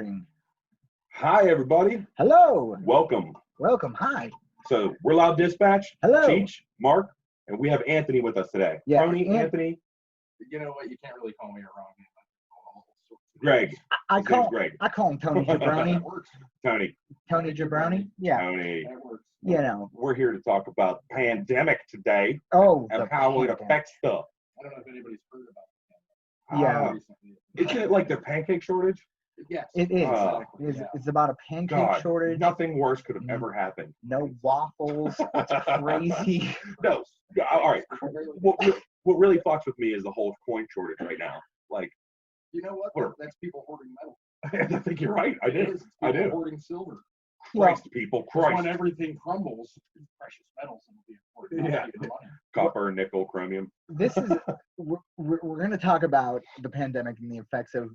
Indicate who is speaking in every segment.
Speaker 1: recording.
Speaker 2: Hi, everybody.
Speaker 1: Hello.
Speaker 2: Welcome.
Speaker 1: Welcome. Hi.
Speaker 2: So we're LOUDdispatch.
Speaker 1: Hello.
Speaker 2: Cheech, Mark, and we have Anthony with us today.
Speaker 1: Yeah,
Speaker 2: Tony, Anthony.
Speaker 3: You know what? You can't really call me a wrong name.
Speaker 2: Greg.
Speaker 1: I call
Speaker 2: Greg.
Speaker 1: I call him Tony Jabroni.
Speaker 3: That works.
Speaker 2: Tony.
Speaker 1: Tony Jabroni. Yeah.
Speaker 2: Tony.
Speaker 3: That works.
Speaker 1: You know.
Speaker 2: We're here to talk about pandemic today
Speaker 1: Oh.
Speaker 2: and
Speaker 1: the
Speaker 2: how it
Speaker 1: pandemic.
Speaker 2: affects stuff.
Speaker 3: I don't know if anybody's heard about
Speaker 1: Yeah.
Speaker 3: recently.
Speaker 2: Isn't it like the pancake shortage?
Speaker 3: Yes.
Speaker 1: It is.
Speaker 3: Exactly.
Speaker 1: It's,
Speaker 3: Yeah.
Speaker 1: it's about a pancake
Speaker 2: God,
Speaker 1: shortage.
Speaker 2: nothing worse could have ever happened.
Speaker 1: No waffles. It's crazy.
Speaker 2: No. All right. What really fucks with me is the whole coin shortage right now. Like,
Speaker 3: You know what?
Speaker 2: What?
Speaker 3: That's people hoarding metal.
Speaker 2: I think you're right. I
Speaker 3: It
Speaker 2: do.
Speaker 3: is. It's
Speaker 2: I
Speaker 3: people
Speaker 2: do.
Speaker 3: hoarding silver.
Speaker 2: Christ, people.
Speaker 3: Because
Speaker 2: Christ.
Speaker 3: when everything crumbles, precious metals will be important.
Speaker 2: Yeah. Copper, nickel, chromium.
Speaker 1: This is we're going to talk about the pandemic and the effects of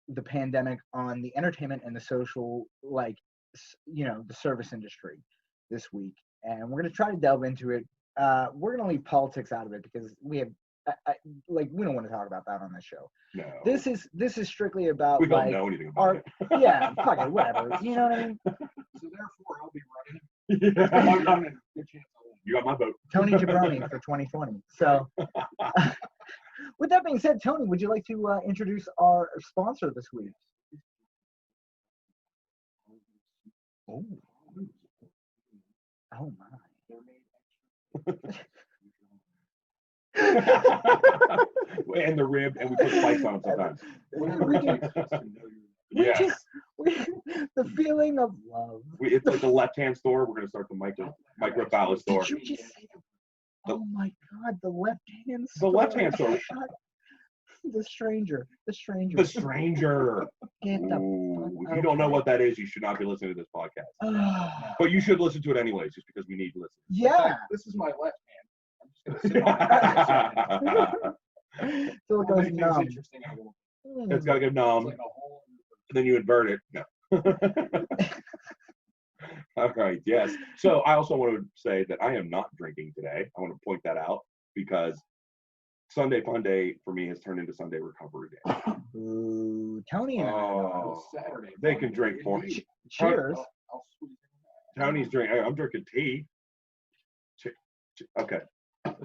Speaker 1: the pandemic on the entertainment and the social, like, the service industry this week, and we're going to try to delve into it. We're going to leave politics out of it because we have we don't want to talk about that on this show.
Speaker 2: No.
Speaker 1: This is strictly about
Speaker 2: We don't know anything about
Speaker 1: our
Speaker 2: it.
Speaker 1: yeah, fuck it, whatever. You know what I mean?
Speaker 3: So therefore, I'll be running.
Speaker 2: Yeah.
Speaker 3: I'm running. Good chance I'll win.
Speaker 2: You got my vote.
Speaker 1: Tony Jabroni for 2020. So, with that being said, Tony, would you like to introduce our sponsor this week? Oh, oh my!
Speaker 2: And the rib, and we put spikes on them sometimes. Yeah.
Speaker 1: The feeling of love.
Speaker 2: It's like the left-hand store. We're going to start the micro ballot store.
Speaker 1: Did you just say oh my God, the left-hand
Speaker 2: The
Speaker 1: store.
Speaker 2: left-hand store.
Speaker 1: The stranger.
Speaker 2: The stranger.
Speaker 1: Get the
Speaker 2: Ooh,
Speaker 1: fuck
Speaker 2: if you don't know what that is, you should not be listening to this podcast. But you should listen to it anyways, just because we need to listen.
Speaker 1: Yeah.
Speaker 3: This is my left hand. I'm just going to sit on it.
Speaker 1: So it
Speaker 3: We'll
Speaker 1: goes
Speaker 3: make things
Speaker 1: numb.
Speaker 3: interesting. I will.
Speaker 2: It's got to go
Speaker 3: It's
Speaker 2: numb,
Speaker 3: like a whole new
Speaker 2: and then you invert it. No. All right, yes. So I also want to say that I am not drinking today. I want to point that out because Sunday Fun Day for me has turned into Sunday Recovery Day.
Speaker 1: Ooh, Tony and I.
Speaker 2: Oh,
Speaker 3: Saturday.
Speaker 2: they can drink for me.
Speaker 1: Cheers.
Speaker 3: I'll squeeze it in.
Speaker 2: Tony's drinking. I'm drinking tea. Okay.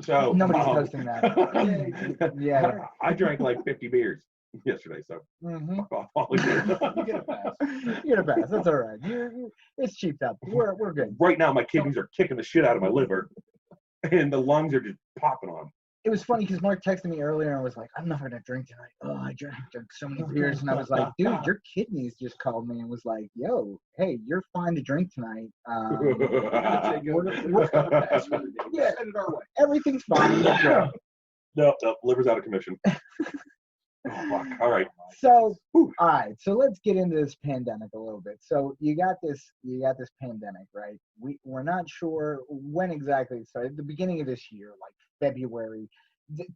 Speaker 2: So
Speaker 1: Nobody's posting that. Yeah.
Speaker 2: I drank like 50 beers yesterday, so
Speaker 1: Mm-hmm.
Speaker 2: fuck off all of you.
Speaker 3: You get a pass.
Speaker 1: You get a pass. That's all right. It's cheaped up. We're good.
Speaker 2: Right now, my kidneys are kicking the shit out of my liver, and the lungs are just popping on.
Speaker 1: It was funny because Mark texted me earlier and was like, "I'm not gonna drink tonight." Oh, I drank so many beers, and I was like, "Dude, your kidneys just called me and was like, yo, hey, you're fine to drink tonight. Yeah.
Speaker 3: Send it our way.
Speaker 1: Everything's fine."
Speaker 2: No, liver's out of commission. Oh, fuck. All right.
Speaker 1: So, all right. So let's get into this pandemic a little bit. So you got this pandemic, right? We're not sure when exactly it started. At the beginning of this year, like February.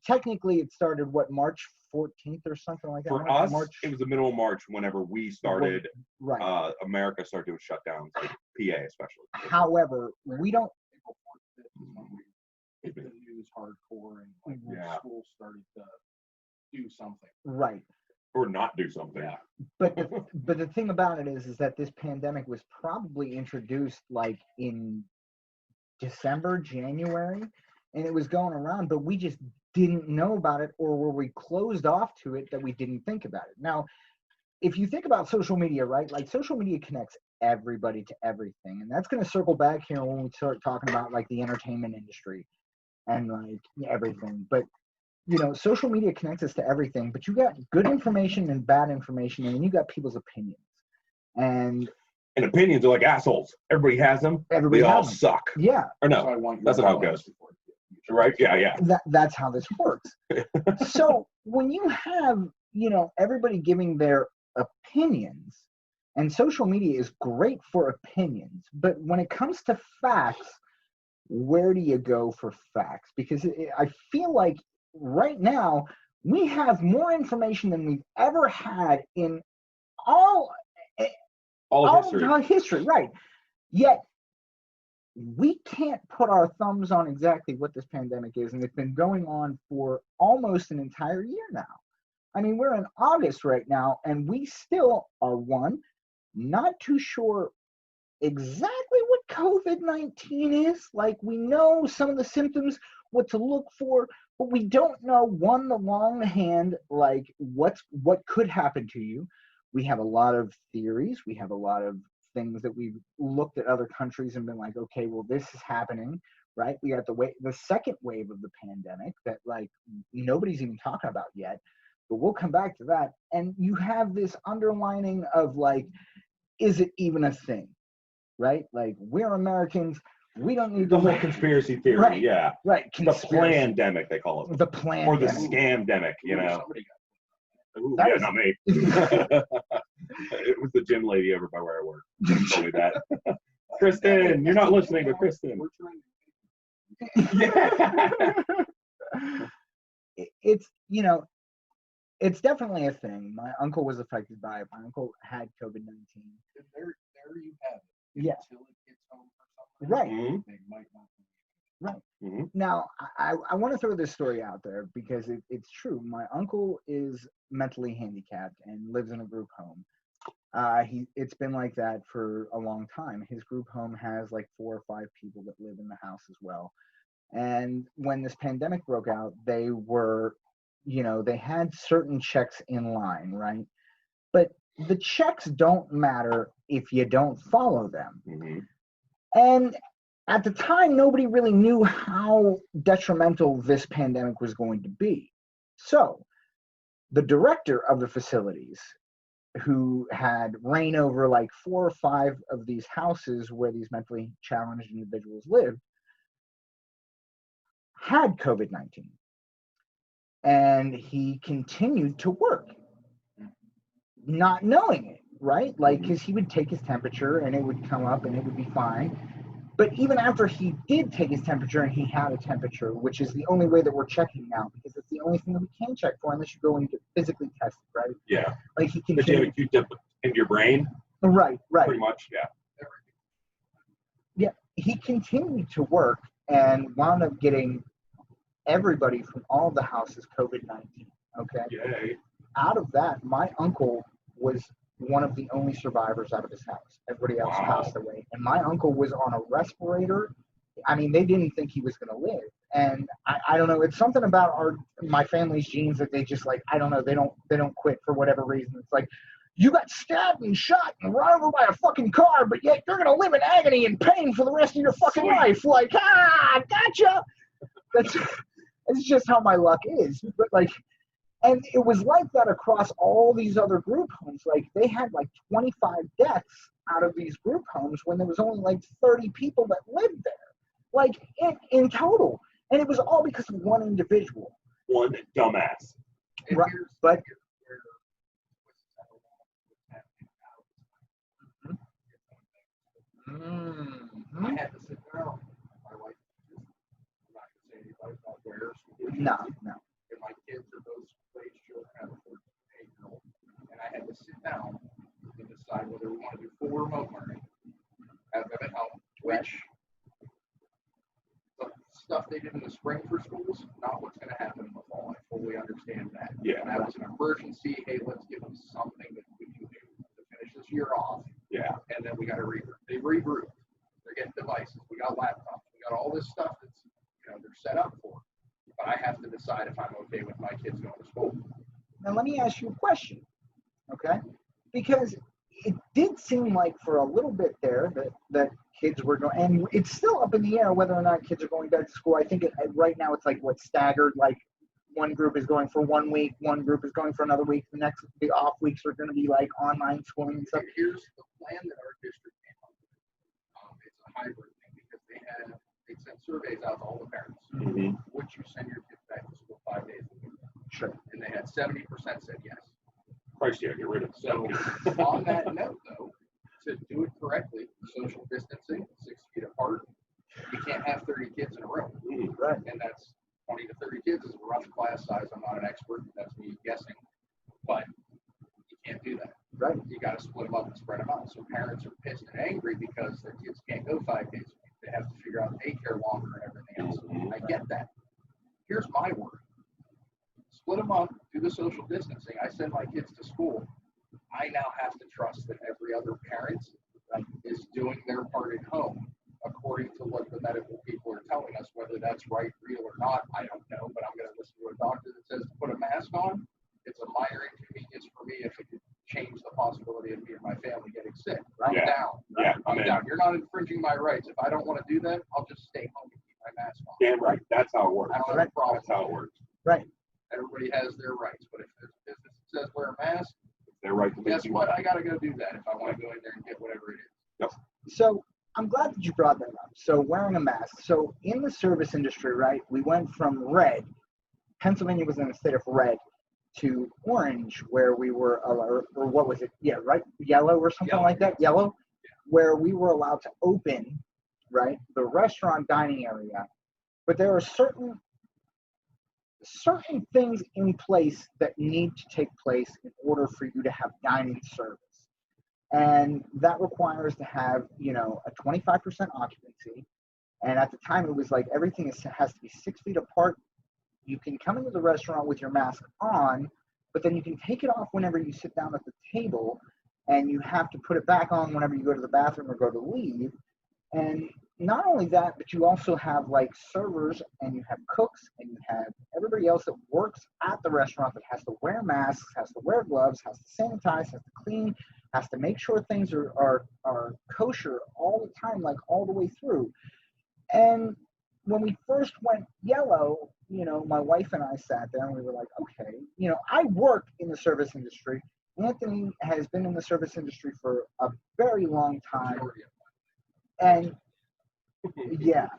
Speaker 1: Technically, it started March 14th or something like that.
Speaker 2: For us,
Speaker 1: March.
Speaker 2: it was the middle of March whenever we started.
Speaker 1: Right.
Speaker 2: America started doing shutdowns, like PA especially.
Speaker 1: However, we don't.
Speaker 3: April 4th is when we hit the news hardcore and like
Speaker 2: Yeah.
Speaker 3: school started to do something.
Speaker 1: Right.
Speaker 2: Or not do something.
Speaker 3: Yeah.
Speaker 1: But the thing about it is that this pandemic was probably introduced like in December, January, and it was going around, but we just didn't know about it, or were we closed off to it that we didn't think about it. Now, if you think about social media, right? Like social media connects everybody to everything, and that's going to circle back here when we start talking about like the entertainment industry and like everything. But social media connects us to everything, but you got good information and bad information, and then you got people's opinions. And
Speaker 2: opinions are like assholes. Everybody has them.
Speaker 1: Everybody
Speaker 2: they all
Speaker 1: has them.
Speaker 2: suck.
Speaker 1: Yeah.
Speaker 2: Or
Speaker 3: So
Speaker 2: no.
Speaker 3: I want your
Speaker 2: That's not how it
Speaker 3: comments
Speaker 2: goes.
Speaker 3: before you
Speaker 2: Right? Yeah.
Speaker 1: That's how this works. So when you have, everybody giving their opinions, and social media is great for opinions, but when it comes to facts, where do you go for facts? Because I feel like right now we have more information than we've ever had in all
Speaker 2: All of
Speaker 1: history, right? Yet we can't put our thumbs on exactly what this pandemic is, and it's been going on for almost an entire year now. I mean, we're in August right now, and we still are, one, not too sure exactly what COVID-19 is. Like, we know some of the symptoms, what to look for, but we don't know, one, the long hand, like what could happen to you. We have a lot of theories. We have a lot of things that we've looked at other countries and been like, okay, well, this is happening, right? We got the second wave of the pandemic that like nobody's even talking about yet, but we'll come back to that. And you have this underlining of like, is it even a thing, right? Like, we're Americans. We don't need
Speaker 2: The
Speaker 1: to
Speaker 2: whole conspiracy theory,
Speaker 1: Right.
Speaker 2: yeah.
Speaker 1: Right.
Speaker 2: The pandemic, they call it.
Speaker 1: The plan.
Speaker 2: Or the scamdemic, you know.
Speaker 3: Somebody
Speaker 2: Ooh,
Speaker 1: That
Speaker 2: yeah,
Speaker 1: was-
Speaker 2: not me. It was the gym lady over by where I work. She told me that. Kristen, you're not listening, but Kristen.
Speaker 3: We're trying to
Speaker 1: It's, you know, it's definitely a thing. My uncle was affected by it. My uncle had COVID-19.
Speaker 3: there you have it.
Speaker 1: Yeah.
Speaker 3: Until it gets home for something.
Speaker 1: Right.
Speaker 2: Mhm.
Speaker 3: They might not.
Speaker 1: Right.
Speaker 2: Mhm.
Speaker 1: Now, I want to throw this story out there because it's true. My uncle is mentally handicapped and lives in a group home. It's been like that for a long time. His group home has like 4 or 5 people that live in the house as well. And when this pandemic broke out, they were, you know, they had certain checks in line, right? But the checks don't matter if you don't follow them.
Speaker 2: Mhm.
Speaker 1: And at the time, nobody really knew how detrimental this pandemic was going to be. So the director of the facilities, who had reign over like 4 or 5 of these houses where these mentally challenged individuals lived, had COVID-19. And he continued to work, not knowing it, right? Like, because he would take his temperature and it would come up and it would be fine. But even after he did take his temperature and he had a temperature, which is the only way that we're checking now, because it's the only thing that we can check for unless you go and get physically tested, right?
Speaker 2: Yeah.
Speaker 1: Like, he
Speaker 2: But you have a
Speaker 1: continued.
Speaker 2: Q-tip in your brain,
Speaker 1: Right.
Speaker 2: pretty much, yeah.
Speaker 1: Yeah, he continued to work and wound up getting everybody from all the houses COVID-19. Okay.
Speaker 2: Yay.
Speaker 1: Out of that, my uncle was one of the only survivors out of his house. Everybody else
Speaker 2: Wow.
Speaker 1: passed away. And my uncle was on a respirator. I mean, they didn't think he was going to live. And I don't know, it's something about my family's genes that they just like, I don't know, they don't quit for whatever reason. It's like, you got stabbed and shot and run over by a fucking car, but yet you're going to live in agony and pain for the rest of your fucking
Speaker 2: Sweet.
Speaker 1: life. Like, gotcha. That's just how my luck is. But like, and it was like that across all these other group homes. Like, they had like 25 deaths out of these group homes when there was only like 30 people that lived there, like in total. And it was all because of one individual.
Speaker 2: One dumbass.
Speaker 3: And
Speaker 1: Right,
Speaker 3: here's
Speaker 1: but-
Speaker 3: where
Speaker 1: Mm-hmm.
Speaker 3: I had to sit down. My wife, I'm not going to say anybody about where.
Speaker 1: No.
Speaker 3: And my kids are both school-age children. I have a 14-8-year-old. And I had to sit down and decide whether we want to do full remote learning, have them at home, which the stuff they did in the spring for schools, not what's going to happen in the fall. I fully understand that.
Speaker 2: Yeah.
Speaker 3: And that was an emergency. Hey, let's give them something that we can do to finish this year off.
Speaker 2: Yeah.
Speaker 3: And then we got to regroup. They regroup. They're getting devices. We got laptops. We got all this stuff that's, they're set up for. But I have to decide if I'm okay with my kids going to school.
Speaker 1: Now, let me ask you a question, okay? Because it did seem like for a little bit there that kids were going, and it's still up in the air whether or not kids are going back to school. I think right now it's like staggered, like one group is going for 1 week, one group is going for another week. The off weeks are going to be like online schooling and stuff.
Speaker 3: Here's the plan that our district came up with. It's a hybrid thing because they sent surveys out to all the parents.
Speaker 2: Mhm.
Speaker 3: Would you send your kids back to school 5 days a week?
Speaker 1: Sure.
Speaker 3: And they had 70% said yes.
Speaker 2: Christ, yeah, get rid of
Speaker 3: So
Speaker 2: it.
Speaker 3: on that note, though, to do it correctly, social distancing, 6 feet apart, you can't have 30 kids in a room.
Speaker 1: Right.
Speaker 3: And that's 20 to 30 kids is a rough class size. I'm not an expert. That's me guessing. But you can't do that.
Speaker 1: Right.
Speaker 3: You got to split them up and spread them out. So parents are pissed and angry because their kids can't go 5 days a week. They have to figure out daycare longer and everything else. I get that. Here's my word. split them up, do the social distancing. I send my kids to school. I now have to trust that every other parent is doing their part at home according to what the medical people are telling us. Whether that's right, real, or not, I don't know. But I'm going to listen to a doctor that says to put a mask on. It's a minor inconvenience for me if it could change the possibility of me or my family getting sick. I'm down. I'm down. You're not infringing my rights. If I don't want to do that, I'll just stay home and keep my mask on.
Speaker 2: Damn right. That's how it works.
Speaker 3: I don't have a problem.
Speaker 2: That's how it works.
Speaker 1: Right.
Speaker 3: Everybody has their rights, but if there's a business that says wear a mask,
Speaker 2: they're right to
Speaker 3: guess what? I got to go do that if I want to go in there and get whatever it is.
Speaker 2: Yep.
Speaker 1: So I'm glad that you brought that up. So wearing a mask. So in the service industry, right, we went from red, Pennsylvania was in a state of red, to orange, where we were, or what was it? Yeah, right? Yellow or something like that? Yellow? Where we were allowed to open, right, the restaurant dining area. But there are certain things in place that need to take place in order for you to have dining service. And that requires to have, a 25% occupancy. And at the time, it was like everything has to be 6 feet apart. You can come into the restaurant with your mask on, but then you can take it off whenever you sit down at the table, and you have to put it back on whenever you go to the bathroom or go to leave. And not only that, but you also have like servers, and you have cooks, and you have everybody else that works at the restaurant that has to wear masks, has to wear gloves, has to sanitize, has to clean, has to make sure things are kosher all the time, like all the way through. And when we first went yellow, my wife and I sat there and we were like, okay, I work in the service industry. Anthony has been in the service industry for a very long time. And yeah,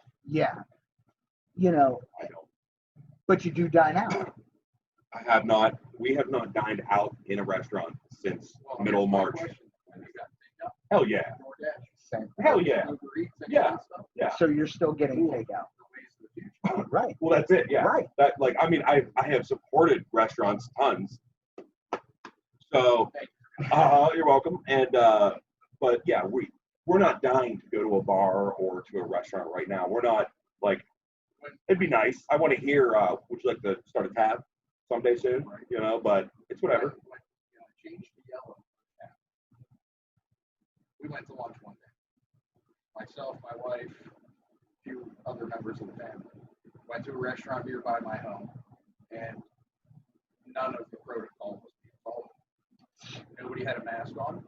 Speaker 1: but you do dine out.
Speaker 2: I have not. We have not dined out in a restaurant since middle of March. Hell yeah. Hell yeah. Yeah.
Speaker 1: So you're still getting takeout. Right.
Speaker 2: Well, that's it. Yeah.
Speaker 1: Right.
Speaker 2: That, I have supported restaurants tons. So, you're welcome. And but yeah, we're not dying to go to a bar or to a restaurant right now. We're not it'd be nice. I want to hear. Would you like to start a tab someday soon? But it's whatever.
Speaker 3: Change the yellow tab. We went to lunch one day. Myself, my wife, a few other members of the family went to a restaurant nearby my home, and none of the protocol was being followed. Nobody had a mask on.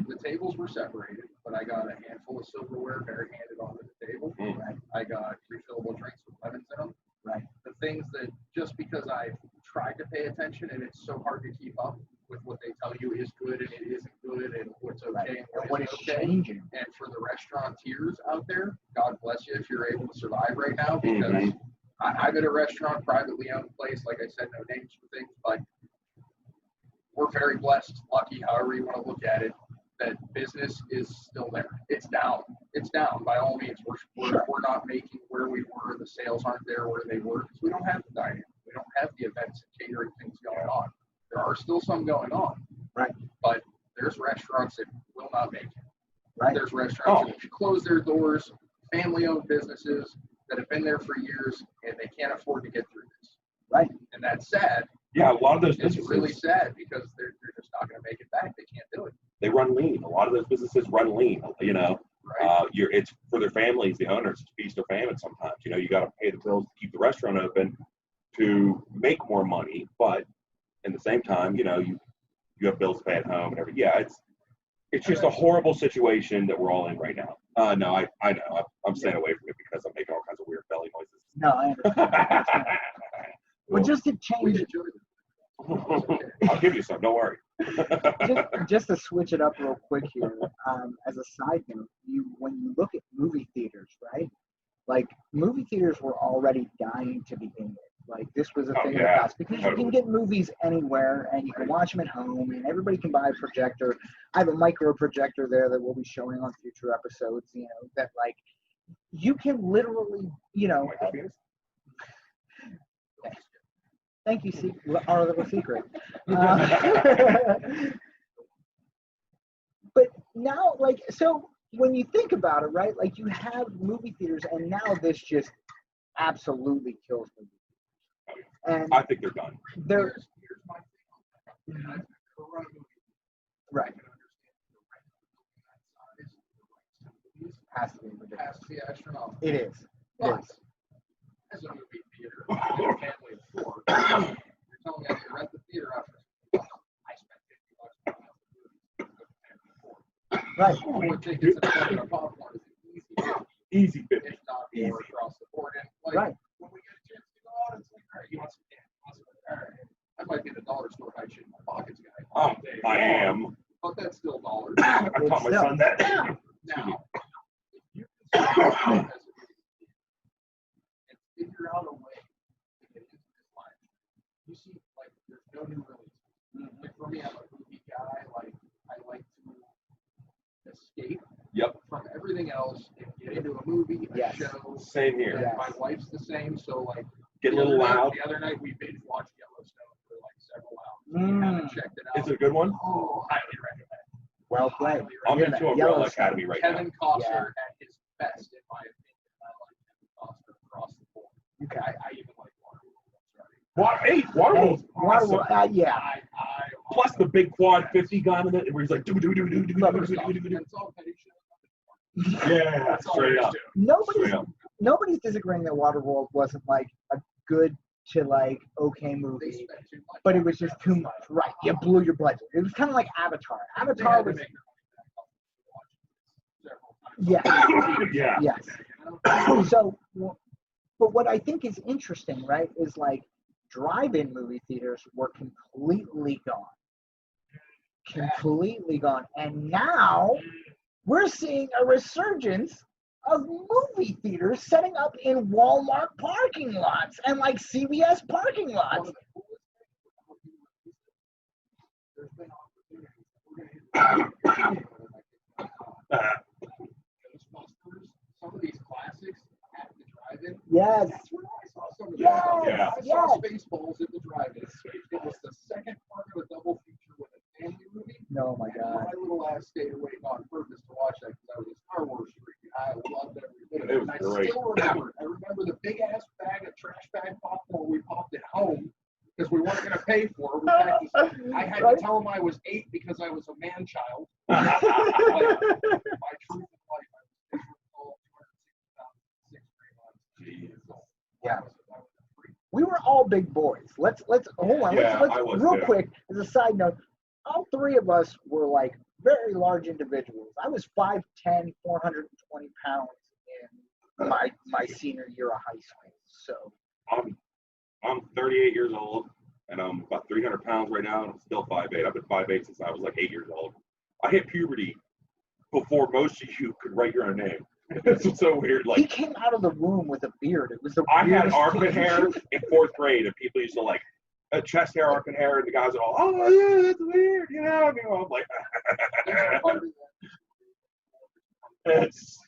Speaker 3: The tables were separated, but I got a handful of silverware bare-handed onto the table. Right. I got refillable drinks with lemons in them. Right. The things that just because I've tried to pay attention, and it's so hard to keep up with what they tell you is good and it isn't good, and what's okay and what is okay. Changing. And for the restaurateurs out there, God bless you if you're able to survive right now, because I'm at a restaurant, privately owned place, like I said, no names for things, but we're very blessed, lucky, however you want to look at it, that business is still there. It's down. It's down by all means. We're not making where we were. The sales aren't there where they were because we don't have the dining. We don't have the events and catering things going on. There are still some going on. Right. But there's restaurants that will not make it. Right. There's restaurants that close their doors, family-owned businesses that have been there for years, and they can't afford to get through this. Right. And that's sad.
Speaker 2: Yeah, a lot of those businesses.
Speaker 3: It's really sad because they're just not going to make it back. They can't do it.
Speaker 2: They run lean. A lot of those businesses run lean. Right. It's for their families, the owners, it's feast or famine sometimes. You got to pay the bills to keep the restaurant open to make more money, but at the same time, you have bills to pay at home and everything. Yeah, it's just a horrible situation that we're all in right now. No, I know. I'm staying away from it because I'm making all kinds of weird belly noises.
Speaker 1: No, I understand. Well, just to change it.
Speaker 2: I'll give you some. Don't worry.
Speaker 1: just to switch it up real quick here, as a side note, when you look at movie theaters, right? Like movie theaters were already dying to begin with. Like this was a thing in the past because you can get movies anywhere and you can watch them at home and everybody can buy a projector. I have a micro projector there that we'll be showing on future episodes. That like you can literally, Thank you, our little secret. But now, so when you think about it, right, like you have movie theaters, and now this just absolutely kills movie theaters. And
Speaker 2: I think they're done.
Speaker 1: they're
Speaker 3: Here's my thing on that. I've never run a movie.
Speaker 1: right.
Speaker 3: I can understand the rent of that size, the rights to movies
Speaker 1: Has to be ridiculous.
Speaker 3: has to be astronomical.
Speaker 1: It is. It
Speaker 3: But
Speaker 1: is.
Speaker 3: as a movie theater, a family of four, you're telling me I can rent the theater out for I spent $50 on the movie.
Speaker 1: Right.
Speaker 3: Four tickets and a bucket of popcorn is an
Speaker 2: Easy 50.
Speaker 3: if not
Speaker 2: Easy.
Speaker 3: more across the board. And like
Speaker 1: Right.
Speaker 3: when we get a chance to go out, it's like, all right, you want some candy? All right. I might be in the dollar store hide shit in my pockets, guy. all day
Speaker 2: I
Speaker 3: long,
Speaker 2: am.
Speaker 3: But that's still dollars.
Speaker 2: I taught my son that.
Speaker 3: Now, if you can start as a movie and figure out a way to get into this line, you see, like, there's no new releases. Like, for me, I'm a movie guy. Like, I like to escape
Speaker 2: Yep.
Speaker 3: from everything else and get into a movie, a
Speaker 1: Yes.
Speaker 3: show.
Speaker 2: Same here.
Speaker 3: And
Speaker 1: Yes.
Speaker 3: my wife's the same, so like
Speaker 2: Get a
Speaker 3: the
Speaker 2: little
Speaker 3: other night-
Speaker 2: loud.
Speaker 3: The other night we binge watched Yellowstone for like several hours.
Speaker 1: Mm.
Speaker 3: We haven't checked it out.
Speaker 2: Is it a good one?
Speaker 3: Oh, highly recommend.
Speaker 1: Well played.
Speaker 2: I'm
Speaker 1: You're
Speaker 2: into
Speaker 1: in
Speaker 2: Umbrella
Speaker 1: Yellowstone.
Speaker 2: Academy right now.
Speaker 3: Kevin Costner at his best, in my opinion. I like Kevin Costner across the board.
Speaker 1: Okay.
Speaker 3: I even like Waterworld.
Speaker 2: Waterworld's
Speaker 1: Hey,
Speaker 2: awesome.
Speaker 1: yeah.
Speaker 3: I
Speaker 2: Plus the big quad 50 gun in it, where he's like, do.
Speaker 3: It's all petty shit.
Speaker 2: Yeah,
Speaker 3: That's all
Speaker 2: straight
Speaker 3: there is
Speaker 2: up.
Speaker 3: to it.
Speaker 1: Nobody's
Speaker 2: Straight up.
Speaker 1: nobody's disagreeing that Waterworld wasn't like a good to like okay
Speaker 3: They
Speaker 1: movie,
Speaker 3: spent too much.
Speaker 1: but it was just too much. Right? You blew your budget. It was kind of like Avatar.
Speaker 3: They
Speaker 1: Avatar
Speaker 3: had to
Speaker 1: was
Speaker 3: make their money back off of watching it several times.
Speaker 2: Yeah.
Speaker 1: yes. So, but what I think is interesting, right, is like drive-in movie theaters were completely gone. Completely gone. And now we're seeing a resurgence of movie theaters setting up in Walmart parking lots and like CVS parking lots.
Speaker 3: There's been opportunities. Ghostbusters, some of these classics at the drive-in.
Speaker 1: Yes.
Speaker 3: That's where I saw some of
Speaker 1: Yes,
Speaker 3: that.
Speaker 2: Yeah.
Speaker 3: I saw
Speaker 1: yes.
Speaker 3: Spaceballs at the drive-in. It was the second part of a double feature with a family movie.
Speaker 1: No, my God.
Speaker 3: My little ass stayed awake on purpose to watch that because I was a Star Wars freak. I loved every bit of
Speaker 2: It
Speaker 3: it.
Speaker 2: was
Speaker 3: And I
Speaker 2: great.
Speaker 3: still remember. I remember the big ass bag of trash bag popcorn we popped at home because we weren't going to pay for it. I had
Speaker 1: Right?
Speaker 3: to tell him I was 8 because I was a man child. Like, my truth of life, I was miserable, 260,000, 6 3 months.
Speaker 1: Yeah.
Speaker 3: I was a freak.
Speaker 1: We were all big boys. Let's hold on.
Speaker 2: Yeah,
Speaker 1: let's
Speaker 2: I was
Speaker 1: real
Speaker 2: too.
Speaker 1: quick as a side note. All three of us were like very large individuals. I was 5'10", 420 pounds in my senior year of high school. So
Speaker 2: I'm 38 years old, and I'm about 300 pounds right now, and I'm still 5'8". I've been 5'8" since I was like 8 years old. I hit puberty before most of you could write your own name. It's so weird.
Speaker 1: he
Speaker 2: Like,
Speaker 1: came out of the womb with a beard. It was the
Speaker 2: I had
Speaker 1: weirdest
Speaker 2: armpit
Speaker 1: thing.
Speaker 2: hair in 4th grade, and people used to like chest hair, armpit hair, and the guys are all, oh yeah, that's weird, you know. And I'm like,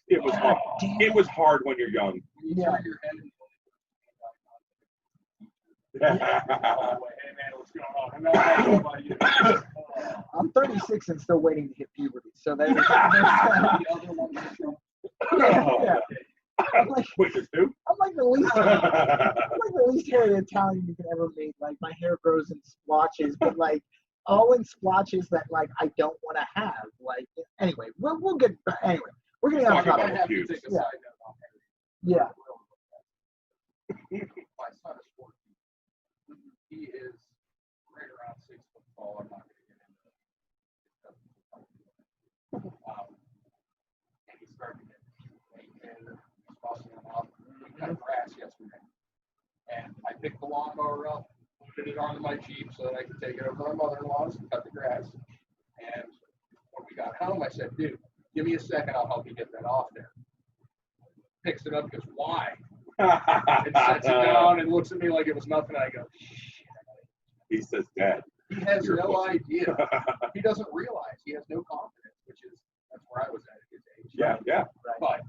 Speaker 2: it was hard. It was hard when you're young.
Speaker 3: When you
Speaker 1: Yeah.
Speaker 3: turn your head and
Speaker 2: Yeah.
Speaker 3: hey man, what's going on? I'm not know about you.
Speaker 1: I'm 36 and still waiting to hit puberty. So there's
Speaker 3: The other one was from
Speaker 1: yeah. I'm like,
Speaker 2: Wait, there's two?
Speaker 1: I'm like the least hairy Italian you can ever meet. Like my hair grows in splotches, but like all in splotches that like I don't want to have. Like anyway, we'll get anyway. We're getting off
Speaker 2: Talking
Speaker 3: I
Speaker 2: about
Speaker 1: topic.
Speaker 3: have to
Speaker 2: cute.
Speaker 3: take a
Speaker 1: Yeah.
Speaker 3: side note on Harry.
Speaker 1: Yeah.
Speaker 3: My son is 14. He is right around 6 foot tall. I'm not going to get into it. And he's starting to get late and he's busting him out. We cut grass yesterday. And I picked the lawnmower up, put it onto my Jeep so that I could take it over to my mother-in-law's and cut the grass. And when we got home, I said, dude, give me a second. I'll help you get that off there. Picks it up, goes, why? And sets it down and looks at me like it was nothing. I go,
Speaker 2: He says, Dad.
Speaker 3: he has
Speaker 2: You're a
Speaker 3: no
Speaker 2: pussy.
Speaker 3: idea. He doesn't realize. He has no confidence, that's where I was at his age.
Speaker 2: Yeah.
Speaker 3: But,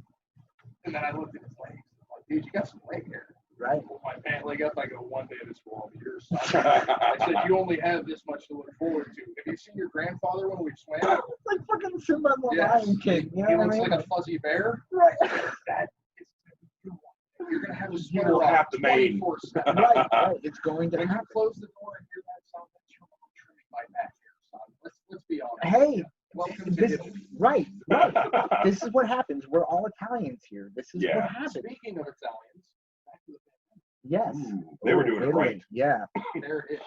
Speaker 3: and then I looked at his legs. I'm like, dude, you got some leg hair.
Speaker 1: Right.
Speaker 3: Pulled my pant leg up. I go, one day this will all be yours. I said, you only have this much to look forward to. Have you seen your grandfather when we swam?
Speaker 1: It's like fucking Simba and the
Speaker 3: Yes.
Speaker 1: Lion King. You
Speaker 3: He
Speaker 1: know what
Speaker 3: looks
Speaker 1: I mean?
Speaker 3: like a fuzzy bear.
Speaker 1: Right.
Speaker 3: That is you. you're going to have a
Speaker 2: You
Speaker 3: sweater
Speaker 2: will
Speaker 3: on
Speaker 2: have the main.
Speaker 3: 24/7.
Speaker 1: Right. It's going to
Speaker 3: When you
Speaker 1: happen.
Speaker 3: close the door and hear that sound, that's your mom trimming my back here, son. Let's be honest.
Speaker 1: Hey,
Speaker 3: Welcome to
Speaker 1: this,
Speaker 3: Italy.
Speaker 1: right. This is what happens. We're all Italians here. This is what happens.
Speaker 3: Speaking of Italians, back to the
Speaker 1: Yes.
Speaker 2: Ooh, they were doing it
Speaker 1: Italy.
Speaker 2: right.
Speaker 1: Yeah.
Speaker 3: there it is.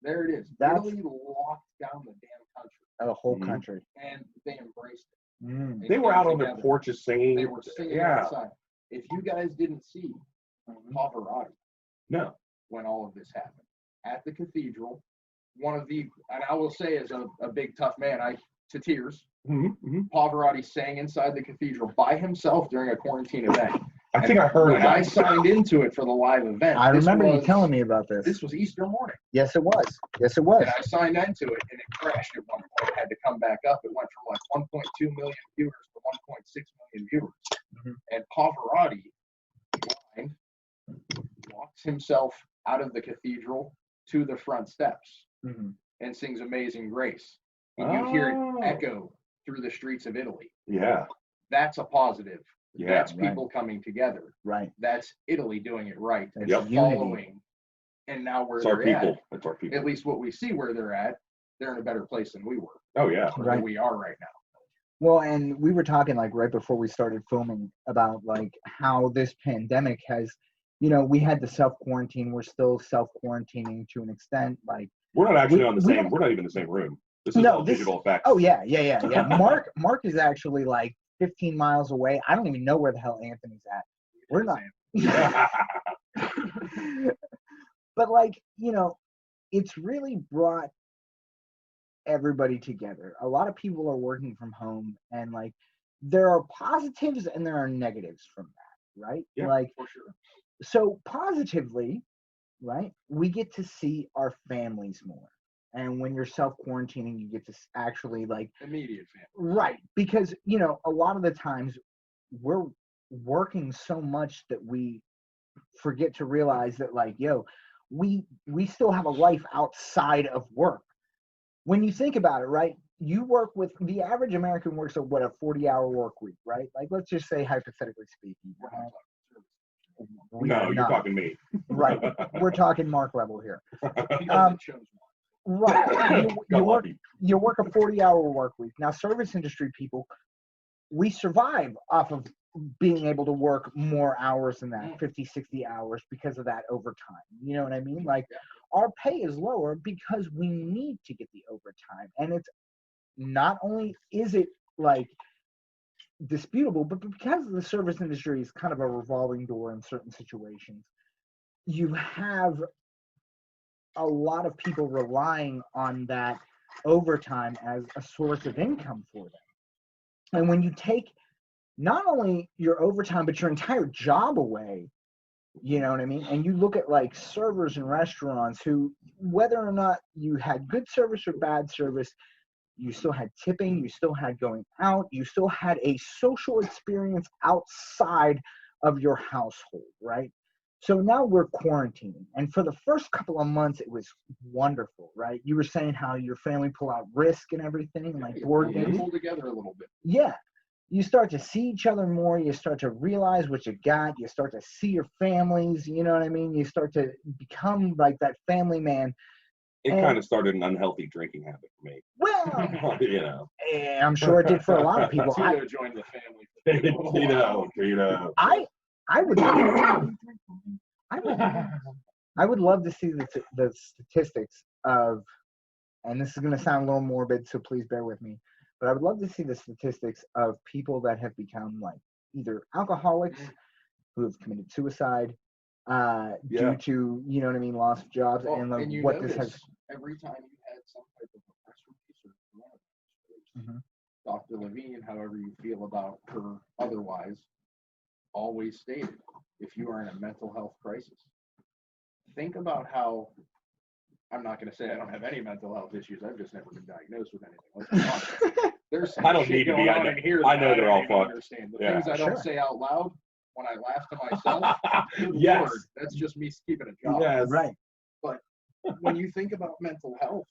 Speaker 3: There it is.
Speaker 1: That's-
Speaker 3: Italy locked down the damn country,
Speaker 1: The whole
Speaker 2: Mhm.
Speaker 1: country.
Speaker 3: and they embraced it.
Speaker 1: Mm.
Speaker 2: They were
Speaker 3: came
Speaker 2: out on their
Speaker 3: together.
Speaker 2: porches singing.
Speaker 3: They were singing
Speaker 2: Yeah.
Speaker 3: outside. If you guys didn't see Pavarotti
Speaker 2: No.
Speaker 3: when all of this happened at the cathedral, one of the, and I will say as a big tough man, to tears, Pavarotti sang inside the cathedral by himself during a quarantine event.
Speaker 2: I think I heard
Speaker 3: When
Speaker 2: of
Speaker 3: I
Speaker 2: that.
Speaker 3: signed into it for the live event.
Speaker 1: I remember you
Speaker 3: was-
Speaker 1: telling me about this.
Speaker 3: This was Easter morning.
Speaker 1: Yes, it was. Yes, it was.
Speaker 3: And I signed into it, and it crashed at one point. It had to come back up. It went from like 1.2 million viewers to 1.6 million viewers.
Speaker 1: Mhm.
Speaker 3: And Pavarotti blind, walks himself out of the cathedral to the front steps
Speaker 1: Mhm.
Speaker 3: and sings Amazing Grace. And you hear
Speaker 2: Oh.
Speaker 3: it echo through the streets of Italy.
Speaker 2: Yeah.
Speaker 3: That's a positive.
Speaker 2: Yeah.
Speaker 3: That's
Speaker 1: right.
Speaker 3: people coming together.
Speaker 1: Right.
Speaker 3: That's Italy doing it right.
Speaker 1: That's
Speaker 2: Yep.
Speaker 1: unity.
Speaker 3: Following. And now where
Speaker 2: It's our
Speaker 3: they're
Speaker 2: people.
Speaker 3: at,
Speaker 2: It's our people.
Speaker 3: at least what we see where they're at, they're in a better place than we were,
Speaker 2: Oh yeah.
Speaker 3: or
Speaker 1: Right.
Speaker 3: than we are right now.
Speaker 1: Well, and we were talking like right before we started filming about like how this pandemic has, we had the self quarantine. We're still self quarantining to an extent. Like,
Speaker 2: We're not actually on the
Speaker 1: we
Speaker 2: same.
Speaker 1: don't-
Speaker 2: We're not even in the same room. This is
Speaker 1: No,
Speaker 2: all
Speaker 1: this-
Speaker 2: digital effects.
Speaker 1: oh yeah. Mark is actually like 15 miles away. I don't even know where the hell Anthony's at. We're not. But like, it's really brought everybody together. A lot of people are working from home, and like there are positives and there are negatives from that, right?
Speaker 2: Yeah.
Speaker 1: Like,
Speaker 3: For sure.
Speaker 1: so positively, right, we get to see our families more. And when you're self-quarantining, you get to actually like,
Speaker 3: Immediate family.
Speaker 1: right, because a lot of the times we're working so much that we forget to realize that like, we still have a life outside of work. When you think about it, right, you work with the average American works a 40-hour work week, right? Like, let's just say hypothetically speaking.
Speaker 3: We're not talking service.
Speaker 1: We
Speaker 2: No,
Speaker 1: are
Speaker 2: you're
Speaker 1: not.
Speaker 2: talking me.
Speaker 1: Right. We're talking Mark level here.
Speaker 3: Because
Speaker 1: Um,
Speaker 3: it shows one.
Speaker 1: Right.
Speaker 2: Got
Speaker 1: You work
Speaker 2: lucky.
Speaker 1: a 40-hour work week. Now, service industry people, we survive off of being able to work more hours than that, 50, 60 hours because of that overtime. You know what I mean? Like, our pay is lower because we need to get the overtime. And it's not only is it like disputable, but because the service industry is kind of a revolving door in certain situations, you have a lot of people relying on that overtime as a source of income for them. And when you take not only your overtime, but your entire job away, you know what I mean? And you look at like servers in restaurants who, whether or not you had good service or bad service, you still had tipping, you still had going out, you still had a social experience outside of your household, right? So now we're quarantining. And for the first couple of months, it was wonderful, right? You were saying how your family pull out Risk and everything, and like board
Speaker 3: You
Speaker 1: games.
Speaker 3: pull together a little bit.
Speaker 1: Yeah. You start to see each other more. You start to realize what you got. You start to see your families. You know what I mean? You start to become like that family man.
Speaker 2: It
Speaker 1: And-
Speaker 2: kind of started an unhealthy drinking habit for me.
Speaker 1: Well, I'm sure it did for a lot of people.
Speaker 3: Tito joined the family.
Speaker 2: Tito.
Speaker 1: I would love to see the statistics of, and this is going to sound a little morbid, so please bear with me, but I would love to see the statistics of people that have become like either alcoholics who have committed suicide due to, you know what I mean, loss of jobs,
Speaker 3: Well,
Speaker 1: and like
Speaker 3: and you
Speaker 1: what
Speaker 3: notice
Speaker 1: this has.
Speaker 3: every time you had some type of a press release or coronavirus release,
Speaker 1: Mhm.
Speaker 3: Dr. Levine, however you feel about her otherwise, always stated, if you are in a mental health crisis, think about how, I'm not going to say I don't have any mental health issues. I've just never been diagnosed with anything. Let's be honest. There's some
Speaker 2: I don't
Speaker 3: shit
Speaker 2: need to
Speaker 3: going
Speaker 2: be.
Speaker 3: on in here.
Speaker 2: I
Speaker 3: that
Speaker 2: know they're
Speaker 3: don't
Speaker 2: all
Speaker 3: even
Speaker 2: fucked.
Speaker 3: understand. The
Speaker 2: Yeah.
Speaker 3: things I don't
Speaker 1: Sure.
Speaker 3: say out loud when I laugh to myself, good
Speaker 2: Yes.
Speaker 3: Lord, that's just me keeping a job.
Speaker 2: Yes.
Speaker 1: Right.
Speaker 3: When you think about mental health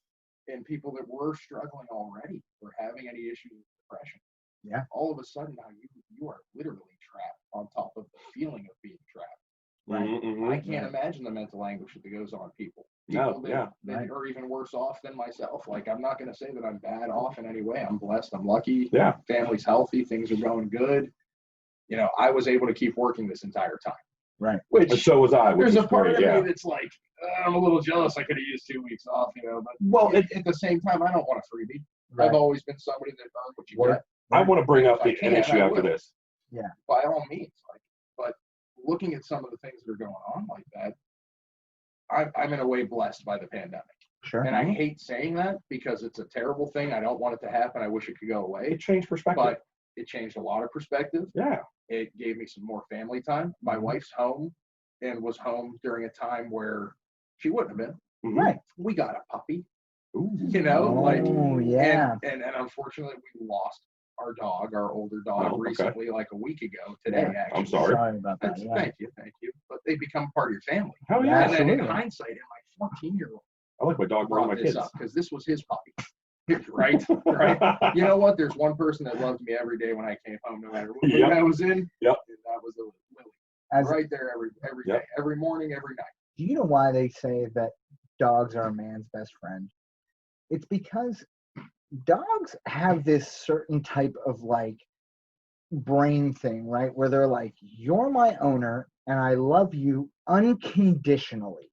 Speaker 3: and people that were struggling already or having any issues with depression,
Speaker 1: Yeah.
Speaker 3: all of a sudden now you are literally trapped on top of the feeling of being trapped.
Speaker 1: Right.
Speaker 2: Mm-hmm.
Speaker 3: I can't imagine the mental anguish that goes on people.
Speaker 2: No,
Speaker 3: that are even worse off than myself. Like, I'm not going to say that I'm bad off in any way. I'm blessed. I'm lucky.
Speaker 2: Yeah.
Speaker 3: Family's healthy. Things are going good. You know, I was able to keep working this entire time.
Speaker 1: Right.
Speaker 3: Which,
Speaker 2: And so was I.
Speaker 3: there's a part of me that's like, I'm a little jealous. I could have used 2 weeks off, you know. But
Speaker 2: Well,
Speaker 3: at the same time, I don't want a freebie.
Speaker 1: Right.
Speaker 3: I've always been somebody that earned what you get.
Speaker 2: I want to bring up
Speaker 3: If I
Speaker 2: an
Speaker 3: can,
Speaker 2: issue
Speaker 3: I
Speaker 2: after
Speaker 3: will.
Speaker 2: this.
Speaker 1: Yeah.
Speaker 3: By all means. Like, but looking at some of the things that are going on like that, I'm in a way blessed by the pandemic.
Speaker 1: Sure.
Speaker 3: And I hate saying that because it's a terrible thing. I don't want it to happen. I wish it could go away.
Speaker 2: It changed perspective.
Speaker 3: But it changed a lot of perspective.
Speaker 2: Yeah.
Speaker 3: It gave me some more family time. My wife's home and was home during a time where she wouldn't have been.
Speaker 2: Mm-hmm.
Speaker 1: Right.
Speaker 3: We got a puppy,
Speaker 2: Ooh.
Speaker 3: you know,
Speaker 1: Oh, yeah.
Speaker 3: and unfortunately we lost our dog, our older dog,
Speaker 2: Oh, okay.
Speaker 3: recently, like a week ago today,
Speaker 1: Yeah.
Speaker 3: actually.
Speaker 2: I'm sorry.
Speaker 1: Sorry about that. Yeah.
Speaker 3: Thank you. But they become part of your family.
Speaker 2: Hell
Speaker 1: Yeah.
Speaker 2: yeah.
Speaker 3: And then in
Speaker 1: Absolutely.
Speaker 3: hindsight, and my 14-year-old
Speaker 2: I like my dog more than
Speaker 3: brought
Speaker 2: my
Speaker 3: this
Speaker 2: kids.
Speaker 3: up because this was his puppy. Right? You know what? There's one person that loved me every day when I came home, no matter what mood
Speaker 2: Yep.
Speaker 3: I was in.
Speaker 2: Yep.
Speaker 3: And that was Lily.
Speaker 1: As,
Speaker 3: Right there every
Speaker 2: Yep.
Speaker 3: day, every morning, every night.
Speaker 1: do you know why they say that dogs are a man's best friend? It's because dogs have this certain type of like brain thing, right? Where they're like, you're my owner and I love you unconditionally.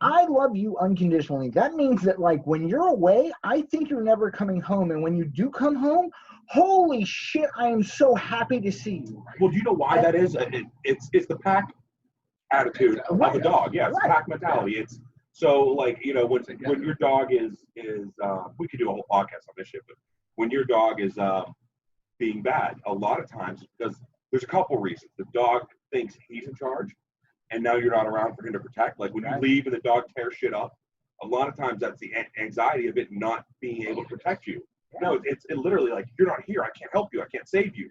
Speaker 1: I love you unconditionally. That means that like when you're away, I think you're never coming home. And when you do come home, holy shit, I am so happy to see you.
Speaker 2: Well, do you know why that is? It's the pack attitude of a dog. Yeah, it's pack mentality. It's so like, you know, when your dog is we could do a whole podcast on this shit, but when your dog is being bad, a lot of times it's because there's a couple reasons. The dog thinks he's in charge, and now you're not around for him to protect. Like when you leave and the dog tears shit up, a lot of times that's the anxiety of it not being able to protect you. No, it's literally like, you're not here. I can't help you. I can't save you.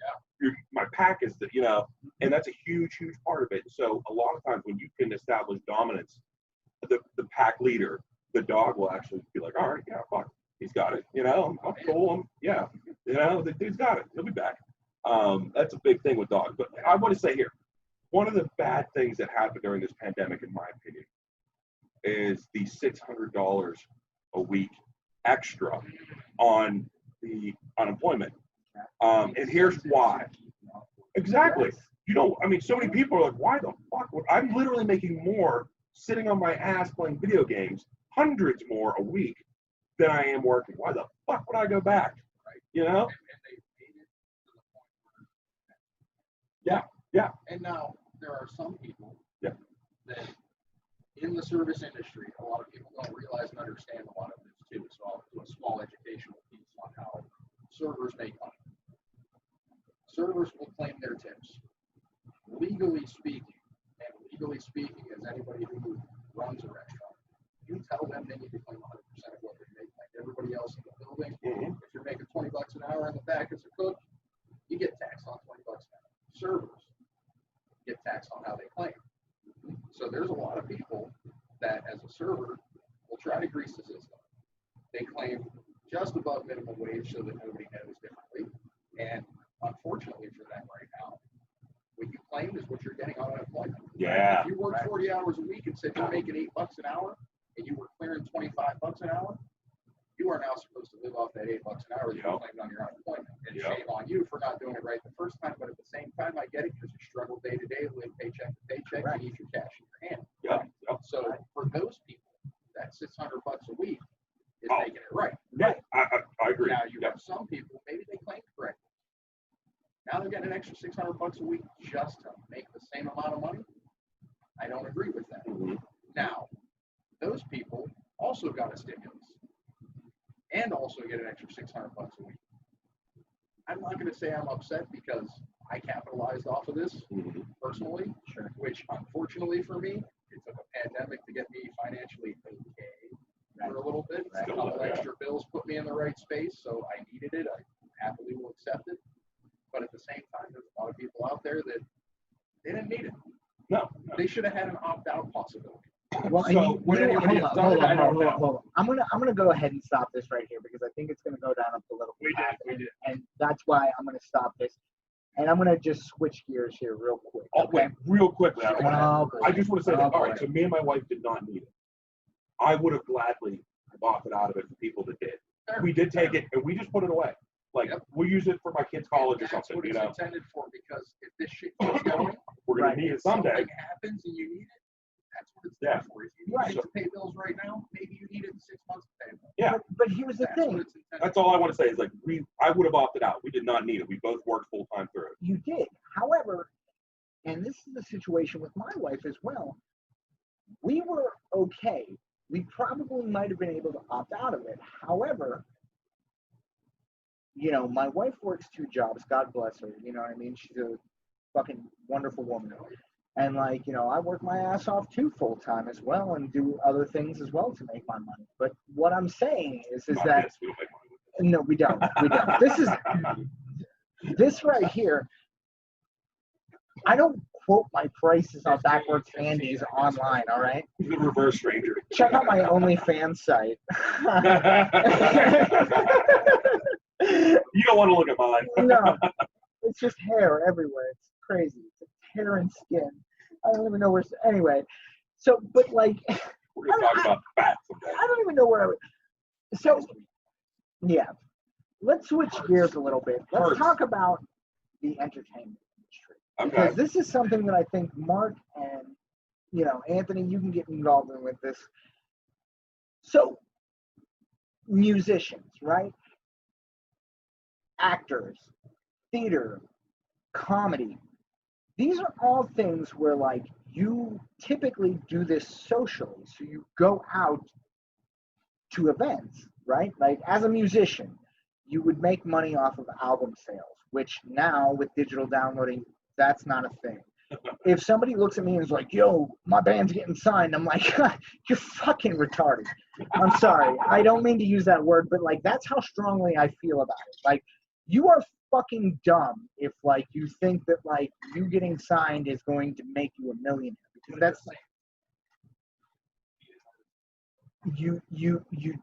Speaker 2: My pack is the, you know, and that's a huge, huge part of it. So a lot of times when you can establish dominance, the pack leader, the dog will actually be like, all right, yeah, fuck, he's got it. You know, I'm cool. You know, the dude's got it. He'll be back. That's a big thing with dogs. But I want to say here, one of the bad things that happened during this pandemic, in my opinion, is the $600 a week extra on the unemployment. And here's why. Exactly. You know, I mean, so many people are like, why the fuck would I'm literally making more sitting on my ass playing video games, hundreds more a week than I am working. Why the fuck would I go back? You know? Yeah.
Speaker 3: And now there are some people that in the service industry, a lot of people don't realize and understand a lot of this too. So I'll do a small educational piece on how servers make money. Servers will claim their tips. Legally speaking, as anybody who runs a restaurant, you tell them they need to claim 100% of what they make, like everybody else in the building.
Speaker 2: Mm-hmm.
Speaker 3: If you're making $20 an hour in the back as a cook, you get taxed on $20 an hour. Servers get taxed on how they claim. So there's a lot of people that, as a server, will try to grease the system. They claim just above minimum wage so that nobody knows differently. And unfortunately for them right now, what you claim is what you're getting on unemployment.
Speaker 2: Yeah.
Speaker 3: If you work 40 hours a week and said you're making $8 an hour and you were clearing $25 an hour, you are now supposed to live off that $8 an hour that you claimed on your unemployment. And shame on you for not doing it right the first time, but at the same time, I get it because you struggle day to day, live paycheck to paycheck, and need your cash in your hand. So for those people, that $600 a week is making it right.
Speaker 2: Yeah, I agree.
Speaker 3: Now you have some people, maybe they claim correctly. Now they're getting an extra $600 a week just to make the same amount of money. I don't agree with that.
Speaker 2: Mm-hmm.
Speaker 3: Now, those people also got a stimulus and also get an extra $600 a week. I'm not going to say I'm upset because I capitalized off of this personally, which unfortunately for me, it took a pandemic to get me financially okay for a little bit. A couple extra bills put me in the right space, so I needed it. I happily will accept it. But at the same time, there's a lot of people out there that they didn't need it.
Speaker 2: No.
Speaker 3: They should have had an opt-out possibility.
Speaker 1: Well,
Speaker 2: So,
Speaker 1: hold on. I'm gonna go ahead and stop this right here because I think it's gonna go down a political path, and that's why I'm gonna stop this. and I'm gonna just switch gears here real quick.
Speaker 2: Oh, wait, real quickly. I just want to say that. All right,
Speaker 1: boy.
Speaker 2: so me and my wife did not need it. I would have gladly opted out of it for people that did. We did take it, and we just put it away. Like, we'll use it for my kids' college or something,
Speaker 3: That's
Speaker 2: you
Speaker 3: what
Speaker 2: know?
Speaker 3: it's intended for, because if this shit keeps going,
Speaker 2: We're going to need it someday.
Speaker 3: something happens and you need it, that's what it's there for. If you need it to pay bills right now, maybe you need it in 6 months to pay them.
Speaker 2: Yeah.
Speaker 1: But here's the thing.
Speaker 2: That's all I want to say is, like, I would have opted out. We did not need it. We both worked full-time through it.
Speaker 1: You did. However, and this is the situation with my wife as well, we were okay. We probably might have been able to opt out of it. However, you know, my wife works 2 jobs. God bless her. You know what I mean? She's a fucking wonderful woman. And, like, you know, I work my ass off too full time as well and do other things as well to make my money. But what I'm saying is that
Speaker 2: we don't make money with this.
Speaker 1: no, we don't. We don't. This right here. I don't quote my prices on Backwards Handies online. All right.
Speaker 2: He's a reverse stranger.
Speaker 1: Check out my OnlyFans site.
Speaker 2: You don't want to look at mine.
Speaker 1: No, it's just hair everywhere. It's crazy. It's hair and skin. I don't even know where. Anyway, so but like,
Speaker 2: We're going to talk about fat someday.
Speaker 1: I don't even know where I would. So, yeah, let's switch gears a little bit. Let's talk about the entertainment industry, because this is something that I think Mark and, you know, Anthony, you can get involved in with this. So, musicians, right? Actors, theater, comedy. These are all things where, like, you typically do this socially. So you go out to events, right? Like, as a musician, you would make money off of album sales, which now with digital downloading, that's not a thing. If somebody looks at me and is like, yo, my band's getting signed, I'm like, you're fucking retarded. I'm sorry. I don't mean to use that word, but, like, that's how strongly I feel about it. Like, you are fucking dumb if, like, you think that, like, you getting signed is going to make you a millionaire, because that's you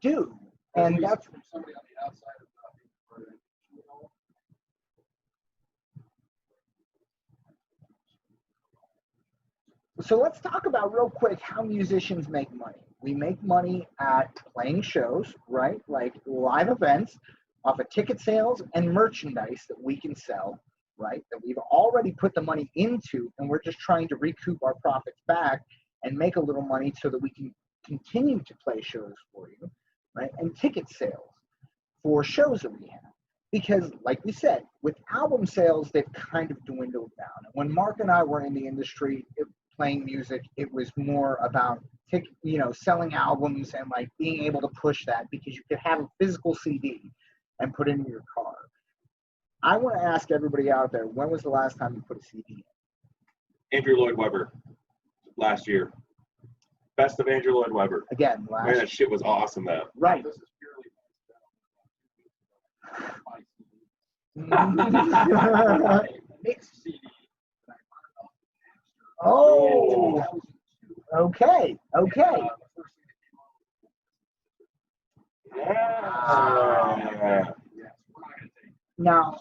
Speaker 1: do, and that's
Speaker 3: from somebody on the outside of nothing.
Speaker 1: So let's talk about real quick how musicians make money. We make money at playing shows, right? Like live events, off of ticket sales and merchandise that we can sell, right? That we've already put the money into, and we're just trying to recoup our profits back and make a little money so that we can continue to play shows for you, right? And ticket sales for shows that we have. Because, like we said, with album sales, they've kind of dwindled down. And when Mark and I were in the industry playing music, it was more about selling albums and, like, being able to push that, because you could have a physical CD and put it in your car. I want to ask everybody out there, when was the last time you put a CD in?
Speaker 2: Andrew Lloyd Webber, last year. Best of Andrew Lloyd Webber.
Speaker 1: Again, last
Speaker 2: Man, that shit was awesome, though.
Speaker 1: Right.
Speaker 3: This is purely mixed CD.
Speaker 1: Oh, okay.
Speaker 2: Yeah.
Speaker 1: Now,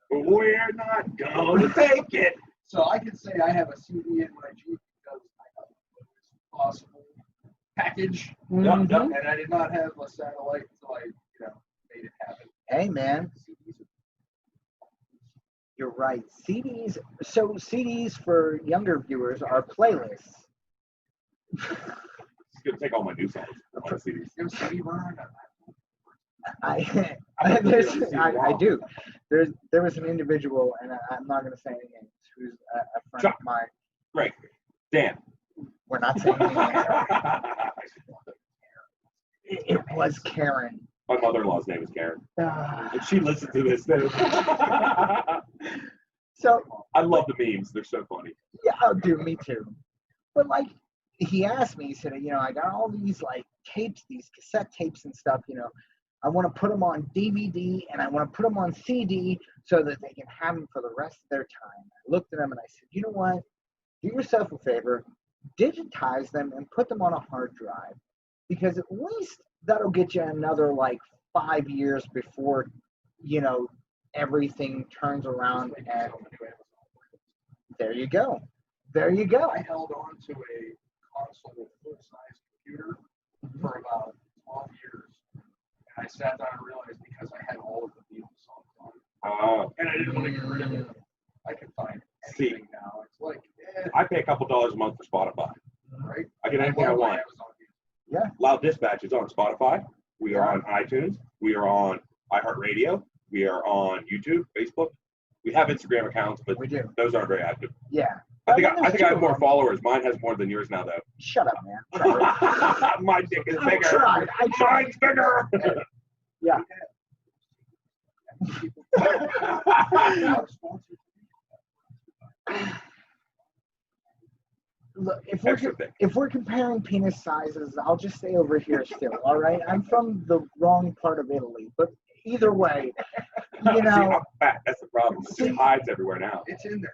Speaker 2: We're not going to take it.
Speaker 3: So I can say I have a CD in my Jeep because I got the lowest possible package.
Speaker 1: Mhm.
Speaker 3: And I did not have a satellite until I, made it happen.
Speaker 1: Hey, man,
Speaker 3: CDs are
Speaker 1: you're right. CDs. So CDs for younger viewers are playlists.
Speaker 2: It's going to take all my new songs on CDs.
Speaker 3: You have a CD burner?
Speaker 1: I do. There was an individual, and I'm not going to say any names, who's a friend of mine.
Speaker 2: Right. Dan.
Speaker 1: We're not saying any names. It was Karen.
Speaker 2: My mother-in-law's name is Karen.
Speaker 1: Ah.
Speaker 2: And she listens to this, too.
Speaker 1: So
Speaker 2: I love the memes. They're so funny.
Speaker 1: yeah, oh, dude, me too. But, like, he asked me, he said, I got all these, like, tapes, these cassette tapes and stuff, I want to put them on DVD and I want to put them on CD so that they can have them for the rest of their time. I looked at them and I said, you know what? Do yourself a favor, digitize them and put them on a hard drive, because at least that'll get you another, like, 5 years before, everything turns around and there you go. There you go.
Speaker 3: I held on to a console full-size computer for about 12 years. And I sat down and realized because I had all of the Beatles songs on it. And I didn't want to get rid of it. I can find anything now. It's like,
Speaker 2: I pay a couple dollars a month for Spotify.
Speaker 3: Right?
Speaker 2: I get anything I want.
Speaker 1: Yeah.
Speaker 2: LOUDdispatch is on Spotify. We are on iTunes. We are on iHeartRadio. We are on YouTube, Facebook. We have Instagram accounts, but
Speaker 1: We do.
Speaker 2: those aren't very active.
Speaker 1: Yeah.
Speaker 2: I think I have more followers. Mine has more than yours now, though.
Speaker 1: Shut up, man. Whatever.
Speaker 2: My dick is
Speaker 1: I
Speaker 2: bigger.
Speaker 1: tried.
Speaker 2: Mine's bigger.
Speaker 1: Yeah. Look, if we're comparing penis sizes, I'll just stay over here still. All right, I'm from the wrong part of Italy, but either way, you know.
Speaker 2: See, I'm fat. That's the problem. It just hides everywhere now.
Speaker 3: It's in there.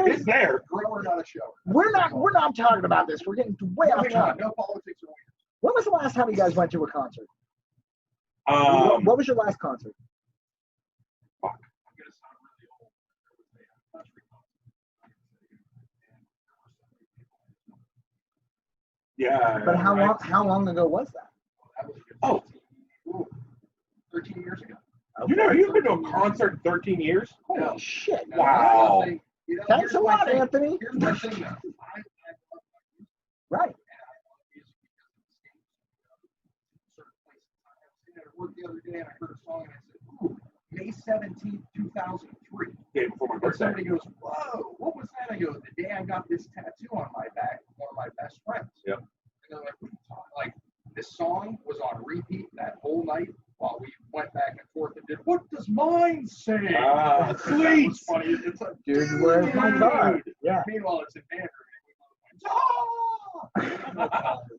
Speaker 2: It's there.
Speaker 3: Grower, not a show.
Speaker 1: We're not talking about this. We're getting way off topic.
Speaker 3: No politics or weird.
Speaker 1: When was the last time you guys went to a concert? What was your last concert?
Speaker 2: Fuck.
Speaker 3: I'm gonna sound really old. There was a country concert.
Speaker 2: Yeah.
Speaker 1: But how long ago was that?
Speaker 3: That was 13 years ago.
Speaker 1: Okay.
Speaker 2: You've been to a concert in 13 years?
Speaker 1: Holy
Speaker 3: No.
Speaker 1: shit!
Speaker 3: No,
Speaker 2: Wow.
Speaker 3: you know,
Speaker 1: Thanks a
Speaker 3: here's my
Speaker 1: lot,
Speaker 3: thing.
Speaker 1: Anthony.
Speaker 3: Here's my thing, though. I love my music.
Speaker 1: Right.
Speaker 3: And I love music because it escapes certain places. I was sitting at work the other day and I heard a song and I said, ooh, May 17th, 2003.
Speaker 2: Day before my
Speaker 3: And
Speaker 2: birthday.
Speaker 3: somebody goes, whoa, what was that? I go, the day I got this tattoo on my back, one of my best friends.
Speaker 2: Yep.
Speaker 3: And they're like, what are you talking? Like, this song was on repeat that whole night while we went back and forth and did, what does mine say?
Speaker 2: Ah,
Speaker 3: That
Speaker 2: sweet.
Speaker 3: was funny. It's like,
Speaker 1: Dude, where's my car? Yeah.
Speaker 3: Meanwhile, it's in Mandarin.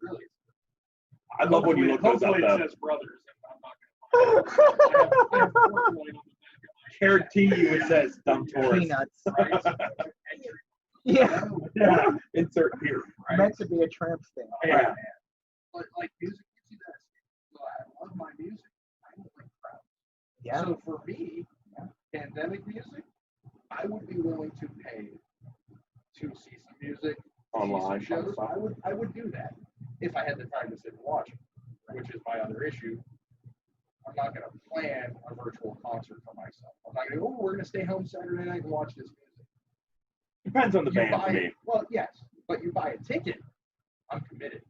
Speaker 3: Really.
Speaker 2: I love when you look those up,
Speaker 3: Hopefully
Speaker 2: though.
Speaker 3: it says brothers. And I'm not gonna
Speaker 2: Guarantee you it says dumb tourist.
Speaker 1: Peanuts.
Speaker 3: Right?
Speaker 1: Yeah.
Speaker 2: Yeah. Insert here.
Speaker 3: Right?
Speaker 1: Meant to be a tramp stamp.
Speaker 2: Yeah.
Speaker 3: But like music gives you that escape. So I love my music. I don't like crowds.
Speaker 1: Yeah.
Speaker 3: So for me, pandemic music, I would be willing to pay to see some music
Speaker 2: Online.
Speaker 3: see some shows. I would do that if I had the time to sit and watch it, which is my other issue. I'm not going to plan a virtual concert for myself. I'm not going to go, oh, we're going to stay home Saturday night and watch this music.
Speaker 2: Depends on the band for
Speaker 3: buy,
Speaker 2: me.
Speaker 3: well, yes, but you buy a ticket. I'm committed.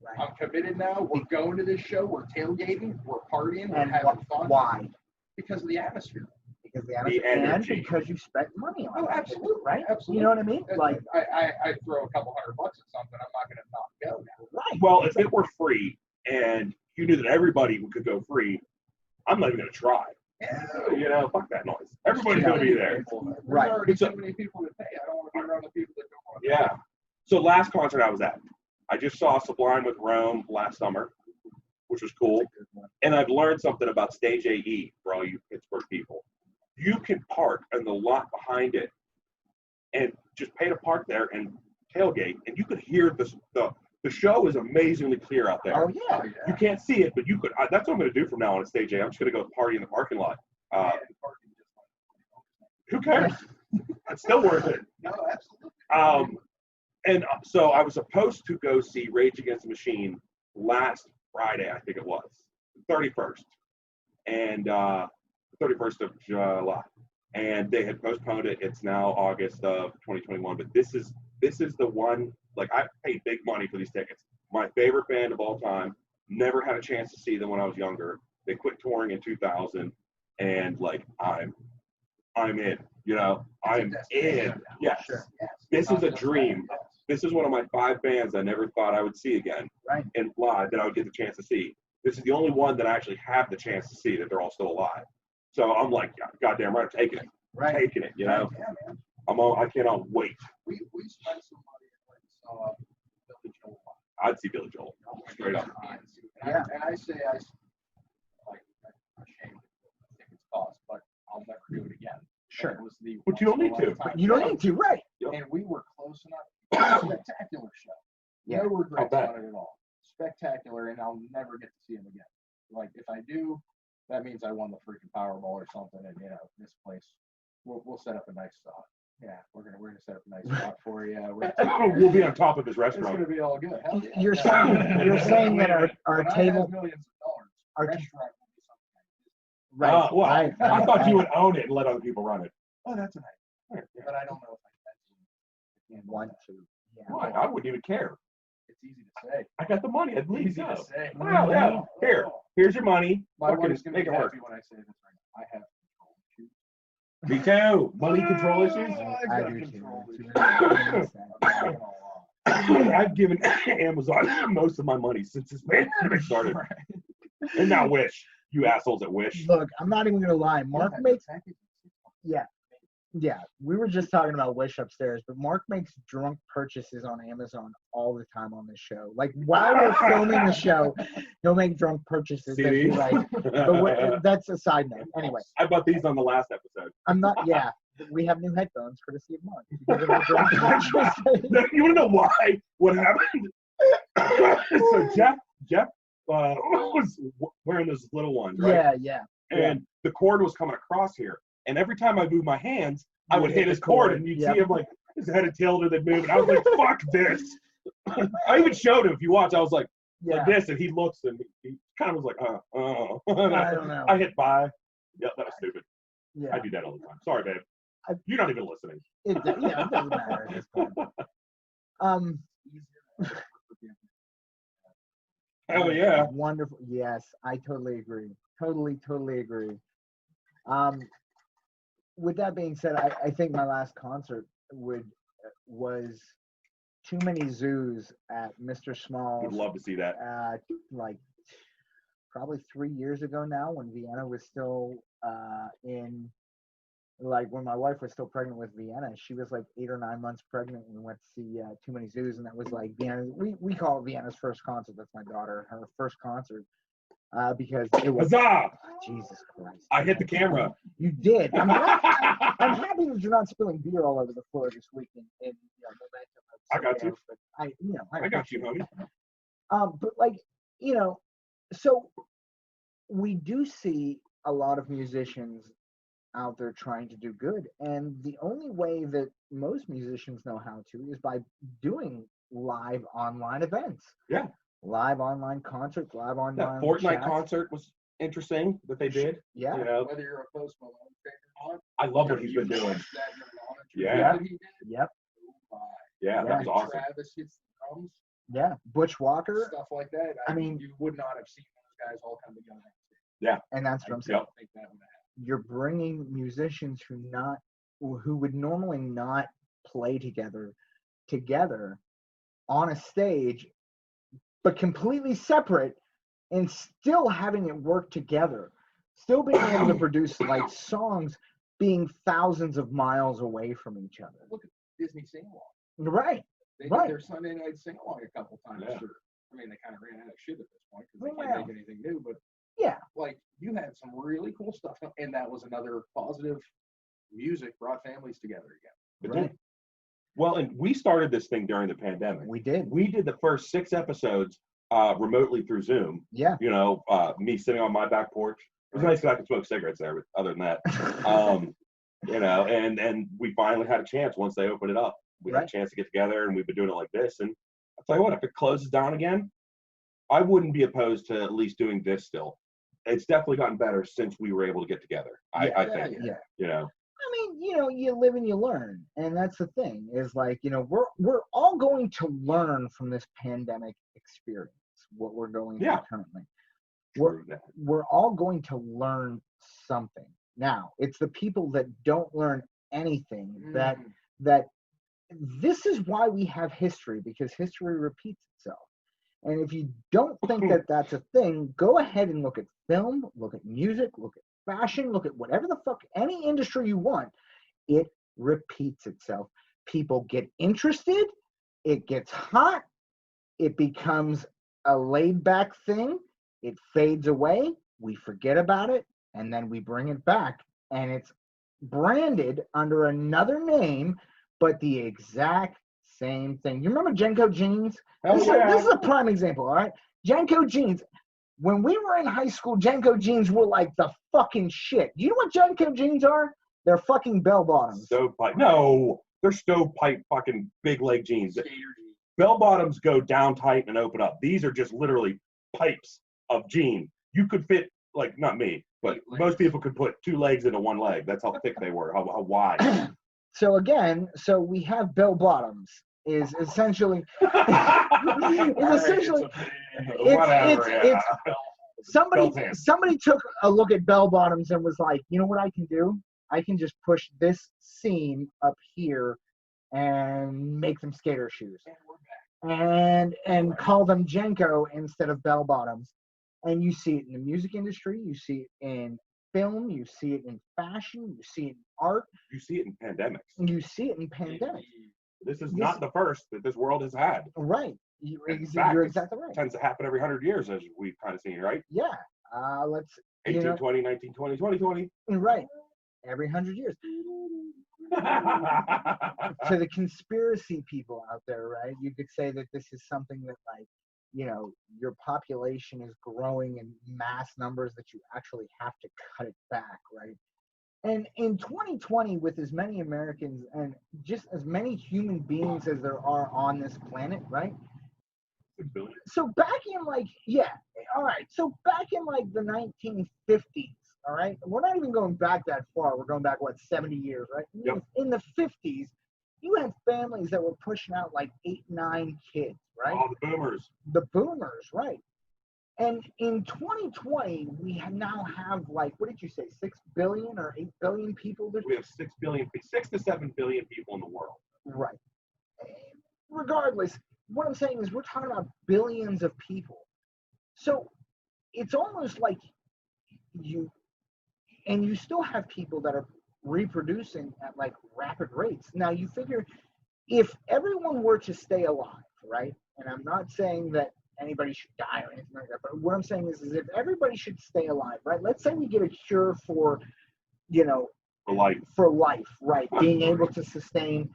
Speaker 1: Right.
Speaker 3: I'm committed now. We're going to this show. We're tailgating. We're partying. We're
Speaker 1: And
Speaker 3: having fun.
Speaker 1: why?
Speaker 3: Because of the atmosphere.
Speaker 1: Because the atmosphere and
Speaker 2: energy.
Speaker 1: because you spent money on
Speaker 3: Oh,
Speaker 1: it.
Speaker 3: absolutely.
Speaker 1: Right?
Speaker 3: Absolutely.
Speaker 1: You know what I mean? Like,
Speaker 3: I throw a couple $100 at something. I'm not going to not go now.
Speaker 1: right.
Speaker 2: Well, if it were free and you knew that everybody could go free, I'm not even going to try. You know, fuck that noise. Everybody's going to be there.
Speaker 3: There's
Speaker 1: Right.
Speaker 3: already
Speaker 2: So-
Speaker 3: too many people to pay. I don't want to be around the people that don't want to
Speaker 2: Yeah. So last concert I was at, I just saw Sublime with Rome last summer, which was cool. And I've learned something about Stage AE for all you Pittsburgh people. You can park in the lot behind it and just pay to park there and tailgate, and you could hear the show is amazingly clear out there.
Speaker 1: Oh, yeah.
Speaker 3: Oh,
Speaker 2: You can't see it, but you could. That's what I'm going to do from now on at Stage A. I'm just going to go party in the parking lot. Who cares? It's still worth it.
Speaker 3: No, absolutely.
Speaker 2: And so I was supposed to go see Rage Against the Machine last Friday, I think it was, 31st, and 31st of July, and they had postponed it. It's now August of 2021, but this is the one. Like, I paid big money for these tickets. My favorite band of all time. Never had a chance to see them when I was younger. They quit touring in 2000, and like I'm in. You know, I'm in. Yes.
Speaker 1: Sure.
Speaker 3: Yes.
Speaker 2: This is a dream. This is one of my 5 bands I never thought I would see again,
Speaker 1: Right.
Speaker 2: and live that I would get the chance to see. This is the only one that I actually have the chance to see that they're all still alive. So I'm like, goddamn right, I'm taking it.
Speaker 1: Right.
Speaker 2: Taking it. You know,
Speaker 3: Yeah, man.
Speaker 2: I cannot wait.
Speaker 3: We spent some money and saw Billy Joel.
Speaker 2: I'd see Billy Joel straight up.
Speaker 1: Yeah.
Speaker 3: And I say I'm ashamed of the tickets cost, but I'll never do it again.
Speaker 1: Sure.
Speaker 3: It was the
Speaker 2: But you don't need to.
Speaker 3: once-in-a-lifetime
Speaker 1: You don't
Speaker 3: show,
Speaker 1: need to, right?
Speaker 3: and we were close enough. Spectacular show.
Speaker 1: Yeah.
Speaker 3: No regrets
Speaker 2: bet.
Speaker 3: on it at all. Spectacular, and I'll never get to see him again. Like, if I do, that means I won the freaking Powerball or something, and this place, we'll set up a nice spot. Yeah, we're gonna set up a nice spot for you.
Speaker 2: We'll be on top of his
Speaker 3: It's
Speaker 2: restaurant.
Speaker 3: gonna be all good. Hell yeah.
Speaker 1: You're saying that our
Speaker 3: When I
Speaker 1: table,
Speaker 3: have millions of dollars,
Speaker 1: our
Speaker 3: restaurant will be something.
Speaker 1: right?
Speaker 2: Well, I thought you
Speaker 1: would
Speaker 2: would own it and let other people run it.
Speaker 3: Oh, that's a nice. But I don't know if I can.
Speaker 1: want to. Yeah.
Speaker 2: Why? I wouldn't even care.
Speaker 3: It's easy to say.
Speaker 2: I got the money. I'd leave
Speaker 3: Easy
Speaker 2: you.
Speaker 3: to say.
Speaker 2: Wow, yeah. Here's your money.
Speaker 3: My
Speaker 2: Fucking
Speaker 3: wife's gonna
Speaker 2: make
Speaker 3: be
Speaker 2: it work.
Speaker 3: happy when I say this right now. I have control issues.
Speaker 2: Me too. Money control issues.
Speaker 1: I
Speaker 3: got
Speaker 1: do
Speaker 3: control
Speaker 1: too.
Speaker 3: issues.
Speaker 1: Right.
Speaker 2: I've given Amazon most of my money since this pandemic started. And now Wish. You assholes at Wish.
Speaker 1: Look, I'm not even gonna lie. Mark makes yeah. We were just talking about Wish upstairs, but Mark makes drunk purchases on Amazon all the time on this show. Like while we're filming the show, he'll make drunk purchases. That he,
Speaker 2: CDs?
Speaker 1: like, but that's a side note. Anyway,
Speaker 2: I bought these on the last episode.
Speaker 1: I'm not. Yeah, we have new headphones courtesy of Mark. Because of the drunk purchases.
Speaker 2: No, you want to know why? What happened? So Jeff was wearing those little ones, right?
Speaker 1: Yeah.
Speaker 2: And the cord was coming across here. And every time I moved my hands, I would hit his cord, and you'd see him like his head had tilted and moved. And I was like, "Fuck this!" I even showed him. If you watch, I was like this, and he looks, and he kind of was like,
Speaker 1: I don't know.
Speaker 2: I hit buy. Yeah, that was stupid.
Speaker 1: Yeah.
Speaker 2: I do that all the time. Sorry, babe. You're not even listening.
Speaker 1: It doesn't matter at this point.
Speaker 2: Hell yeah.
Speaker 1: Wonderful. Yes, I totally agree. Totally agree. With that being said, I think my last concert was Too Many Zoos at Mr. Small's.
Speaker 2: Would love to see that.
Speaker 1: Like probably 3 years ago now, when Vienna was still when my wife was still pregnant with Vienna. She was like 8 or 9 months pregnant when we went to see Too Many Zoos, and that was like Vienna. We call it Vienna's first concert. That's my daughter, her first concert. Because it was
Speaker 2: Huzzah!
Speaker 1: Jesus Christ.
Speaker 2: I hit the camera.
Speaker 1: You did. I'm happy that you're not spilling beer all over the floor this week in momentum.
Speaker 2: I got you.
Speaker 1: But
Speaker 2: I got you, homie.
Speaker 1: But so we do see a lot of musicians out there trying to do good, and the only way that most musicians know how to is by doing live online events.
Speaker 2: Yeah.
Speaker 1: Live online concerts, live online
Speaker 2: That Fortnite
Speaker 1: chats.
Speaker 2: concert was interesting that they did.
Speaker 1: Yeah.
Speaker 2: You know,
Speaker 3: Whether you're a Post Malone fan or not,
Speaker 2: I love what he's been doing.
Speaker 3: Yeah.
Speaker 1: Yep.
Speaker 2: Yeah, that was awesome.
Speaker 3: Travis hits the drums.
Speaker 1: Yeah. Butch Walker.
Speaker 3: Stuff like that.
Speaker 1: I mean,
Speaker 3: you would not have seen those guys all come together.
Speaker 2: Yeah.
Speaker 1: And that's what I'm saying.
Speaker 2: Yep.
Speaker 3: I think that would happen.
Speaker 1: You're bringing musicians who would normally not play together on a stage, but completely separate, and still having it work together, still being able to produce like songs being thousands of miles away from each other.
Speaker 3: Look at Disney Sing Along.
Speaker 1: Right.
Speaker 3: They
Speaker 1: Right.
Speaker 3: did their Sunday night sing along a couple times.
Speaker 2: Yeah.
Speaker 3: Sure. I mean, they kind of ran out of shit at this point because they
Speaker 1: Well,
Speaker 3: can't make anything new. But
Speaker 1: yeah.
Speaker 3: like you had some really cool stuff, and that was another positive. Music brought families together again.
Speaker 2: It did. Well, and we started this thing during the pandemic.
Speaker 1: We did.
Speaker 2: We did the first 6 episodes remotely through Zoom.
Speaker 1: Yeah.
Speaker 2: You know, me sitting on my back porch. It was nice because I could smoke cigarettes there, but other than that, you know, and we finally had a chance once they opened it up. We had a chance to get together, and we've been doing it like this. And I'll tell you what, if it closes down again, I wouldn't be opposed to at least doing this still. It's definitely gotten better since we were able to get together. I think.
Speaker 1: Yeah.
Speaker 2: You know.
Speaker 1: I mean, you know, you live and you learn, and that's the thing. Is like, you know, we're all going to learn from this pandemic experience. What we're going through currently. We're all going to learn something. Now, it's the people that don't learn anything that this is why we have history, because history repeats itself. And if you don't think that that's a thing, go ahead and look at film, look at music, look at fashion, look at whatever the fuck, any industry you want. It repeats itself. People get interested, it gets hot, it becomes a laid back thing, it fades away, we forget about it, and then we bring it back, and it's branded under another name, but the exact same thing. You remember Jenko jeans? This is a prime example, all right? Jenko jeans, When we were in high school, Jenko jeans were like the fucking shit. Do you know what Jenko jeans are? They're fucking bell bottoms.
Speaker 2: Stovepipe. No, they're stovepipe fucking big leg jeans. Bell bottoms go down tight and open up. These are just literally pipes of jeans. You could fit, like, not me, but most people could put 2 legs into 1 leg. That's how thick they were, how wide.
Speaker 1: So again, we have bell bottoms. Is essentially somebody took a look at bell bottoms and was like, you know what I can do? I can just push this seam up here and make them skater shoes, and call them Jenko instead of bell bottoms. And you see it in the music industry, you see it in film, you see it in fashion, you see it in art,
Speaker 2: you see it in pandemics.
Speaker 1: You see it in pandemics.
Speaker 2: This is not the first that this world has had.
Speaker 1: Right. You're exactly right.
Speaker 2: It tends to happen every 100 years, as we've kind of seen, right?
Speaker 1: Yeah. Let's
Speaker 2: 1820, 1920, 2020.
Speaker 1: Right. Every 100 years. To the conspiracy people out there, right? You could say that this is something that, like, you know, your population is growing in mass numbers that you actually have to cut it back, right? And in 2020, with as many Americans and just as many human beings as there are on this planet, right? So back in So back in like the 1950s, all right? We're not even going back that far. We're going back, 70 years, right?
Speaker 2: Yep.
Speaker 1: In the 50s, you had families that were pushing out like 8, 9 kids, right?
Speaker 2: All the boomers.
Speaker 1: The boomers, right? And in 2020, we now have, like, what did you say, 6 billion or 8 billion people?
Speaker 2: We have 6 to 7 billion people in the world.
Speaker 1: Right. Regardless, what I'm saying is we're talking about billions of people. So it's almost like you still have people that are reproducing at like rapid rates. Now you figure if everyone were to stay alive, right? And I'm not saying that anybody should die or anything like that, but what I'm saying is if everybody should stay alive, right? Let's say we get a cure for, for life, right? Being able to sustain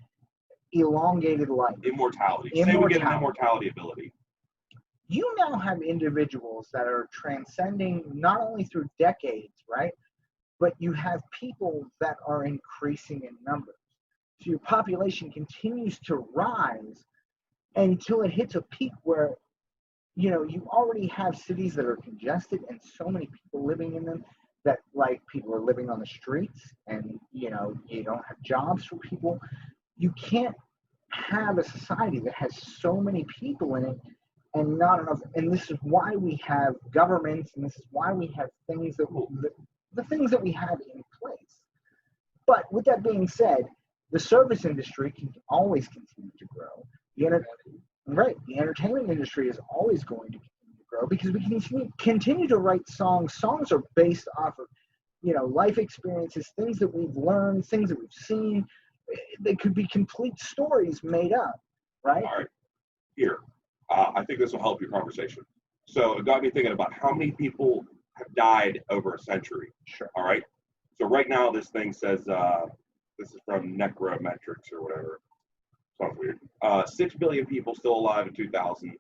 Speaker 1: elongated life.
Speaker 2: Immortality. Say we get an immortality ability.
Speaker 1: You now have individuals that are transcending not only through decades, right? But you have people that are increasing in numbers. So your population continues to rise until it hits a peak where, you already have cities that are congested and so many people living in them that, like, people are living on the streets and, you don't have jobs for people. You can't have a society that has so many people in it and not enough. And this is why we have governments, and this is why we have things the things that we have in place. But with that being said, the service industry can always continue to grow. The entertainment industry is always going to continue to grow because we continue to write songs. Songs are based off of, life experiences, things that we've learned, things that we've seen. They could be complete stories made up, right?
Speaker 2: All right. Here, I think this will help your conversation. So it got me thinking about how many people have died over a century.
Speaker 1: Sure.
Speaker 2: All right. So right now this thing says, this is from Necrometrics or whatever. Sounds weird. 6 billion people still alive in 2000.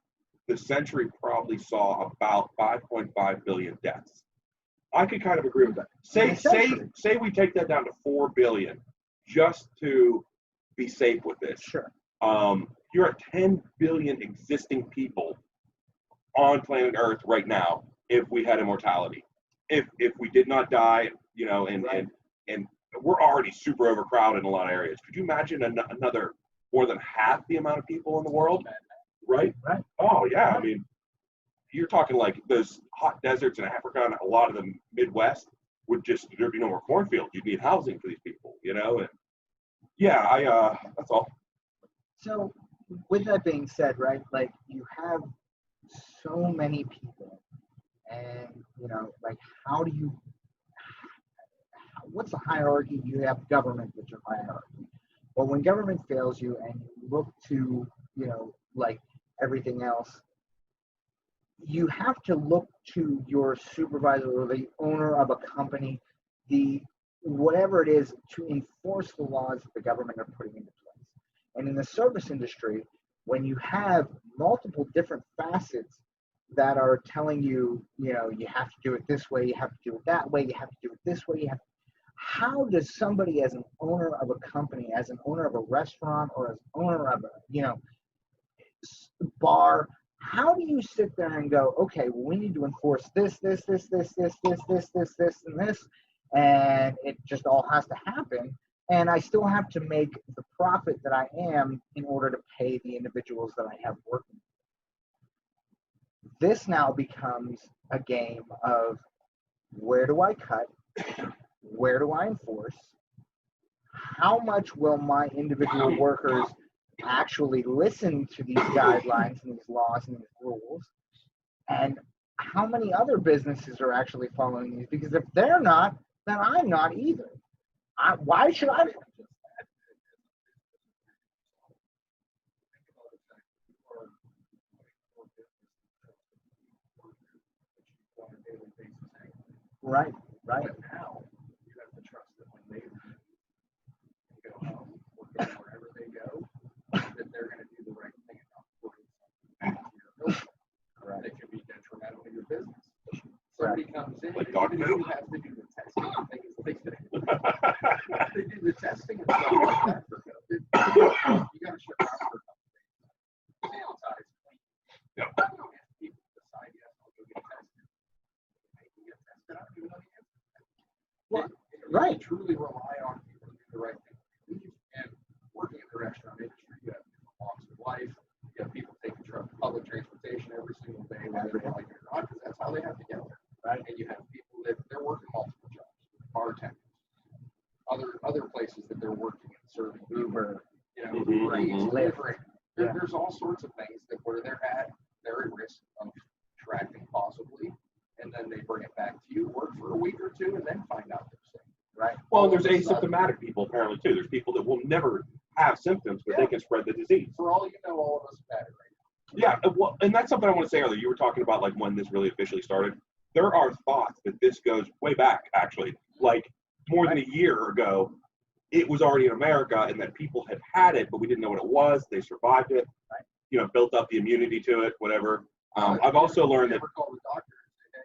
Speaker 2: The century probably saw about 5.5 billion deaths. I could kind of agree with that. Say we take that down to 4 billion just to be safe with this.
Speaker 1: Sure.
Speaker 2: You're at 10 billion existing people on planet Earth right now if we had immortality. If we did not die, and we're already super overcrowded in a lot of areas. Could you imagine another more than half the amount of people in the world? Right?
Speaker 1: Right.
Speaker 2: Oh, yeah. I mean, you're talking like those hot deserts in Africa and a lot of the Midwest there'd be no more cornfield. You'd need housing for these people, and yeah, that's all.
Speaker 1: So with that being said, right, like you have so many people and, what's the hierarchy? You have government, which is hierarchy. Well, when government fails you and you look to, like everything else, you have to look to your supervisor or the owner of a company, whatever it is, to enforce the laws that the government are putting into place. And in the service industry, when you have multiple different facets that are telling you, you know, you have to do it this way, you have to do it that way, you have to do it this way. How does somebody, as an owner of a company, as an owner of a restaurant, or as owner of a, you know, bar, how do you sit there and go, okay, well, we need to enforce this, and this, and it just all has to happen, and I still have to make the profit that I am in order to pay the individuals that I have working? This now becomes a game of, where do I cut? Where do I enforce? How much will my individual workers actually listen to these guidelines and these laws and these rules? And how many other businesses are actually following these? Because if they're not, then I'm not either. Why should I? Right, right.
Speaker 3: But now you have to trust that when they go home or go wherever they go, that they're going to do the right thing and not put something into your building.
Speaker 1: Right.
Speaker 3: That could be detrimental to your business. Somebody comes in,
Speaker 2: Like
Speaker 3: even if you have to do the testing, they do the testing and stuff like that for COVID. You got to shut down for a couple days. Sanitize, clean.
Speaker 2: Yeah.
Speaker 3: I don't know if people decide, yes, I'll go get tested. Maybe get tested. I don't even know the answer.
Speaker 1: Well, right.
Speaker 3: You truly rely on people to do the right thing. And working in the restaurant industry, you have different walks of life. You have people taking public transportation every single day, whether they like it or not, because that's how they have to get there.
Speaker 1: Right.
Speaker 3: And you have people that they're working multiple jobs, bartenders, other places that they're working and serving.
Speaker 1: Uber.
Speaker 3: You know, Uber Eats, delivering.
Speaker 1: Yeah.
Speaker 3: There's all sorts of things that where they're at risk of tracking possibly, and then they bring it back to you, work for a week or two, and then find out they're sick.
Speaker 1: Right.
Speaker 2: Well, and there's asymptomatic people apparently too. There's people that will never have symptoms, but they can spread the disease.
Speaker 3: For all you know, all of us have had it right
Speaker 2: Yeah, well, and that's something I want to say earlier. You were talking about like when this really officially started. There are thoughts that this goes way back, actually. Like more than a year ago, it was already in America, and that people had it, but we didn't know what it was. They survived it, you know, built up the immunity to it, whatever. I've also learned that.
Speaker 3: Call the doctor and say,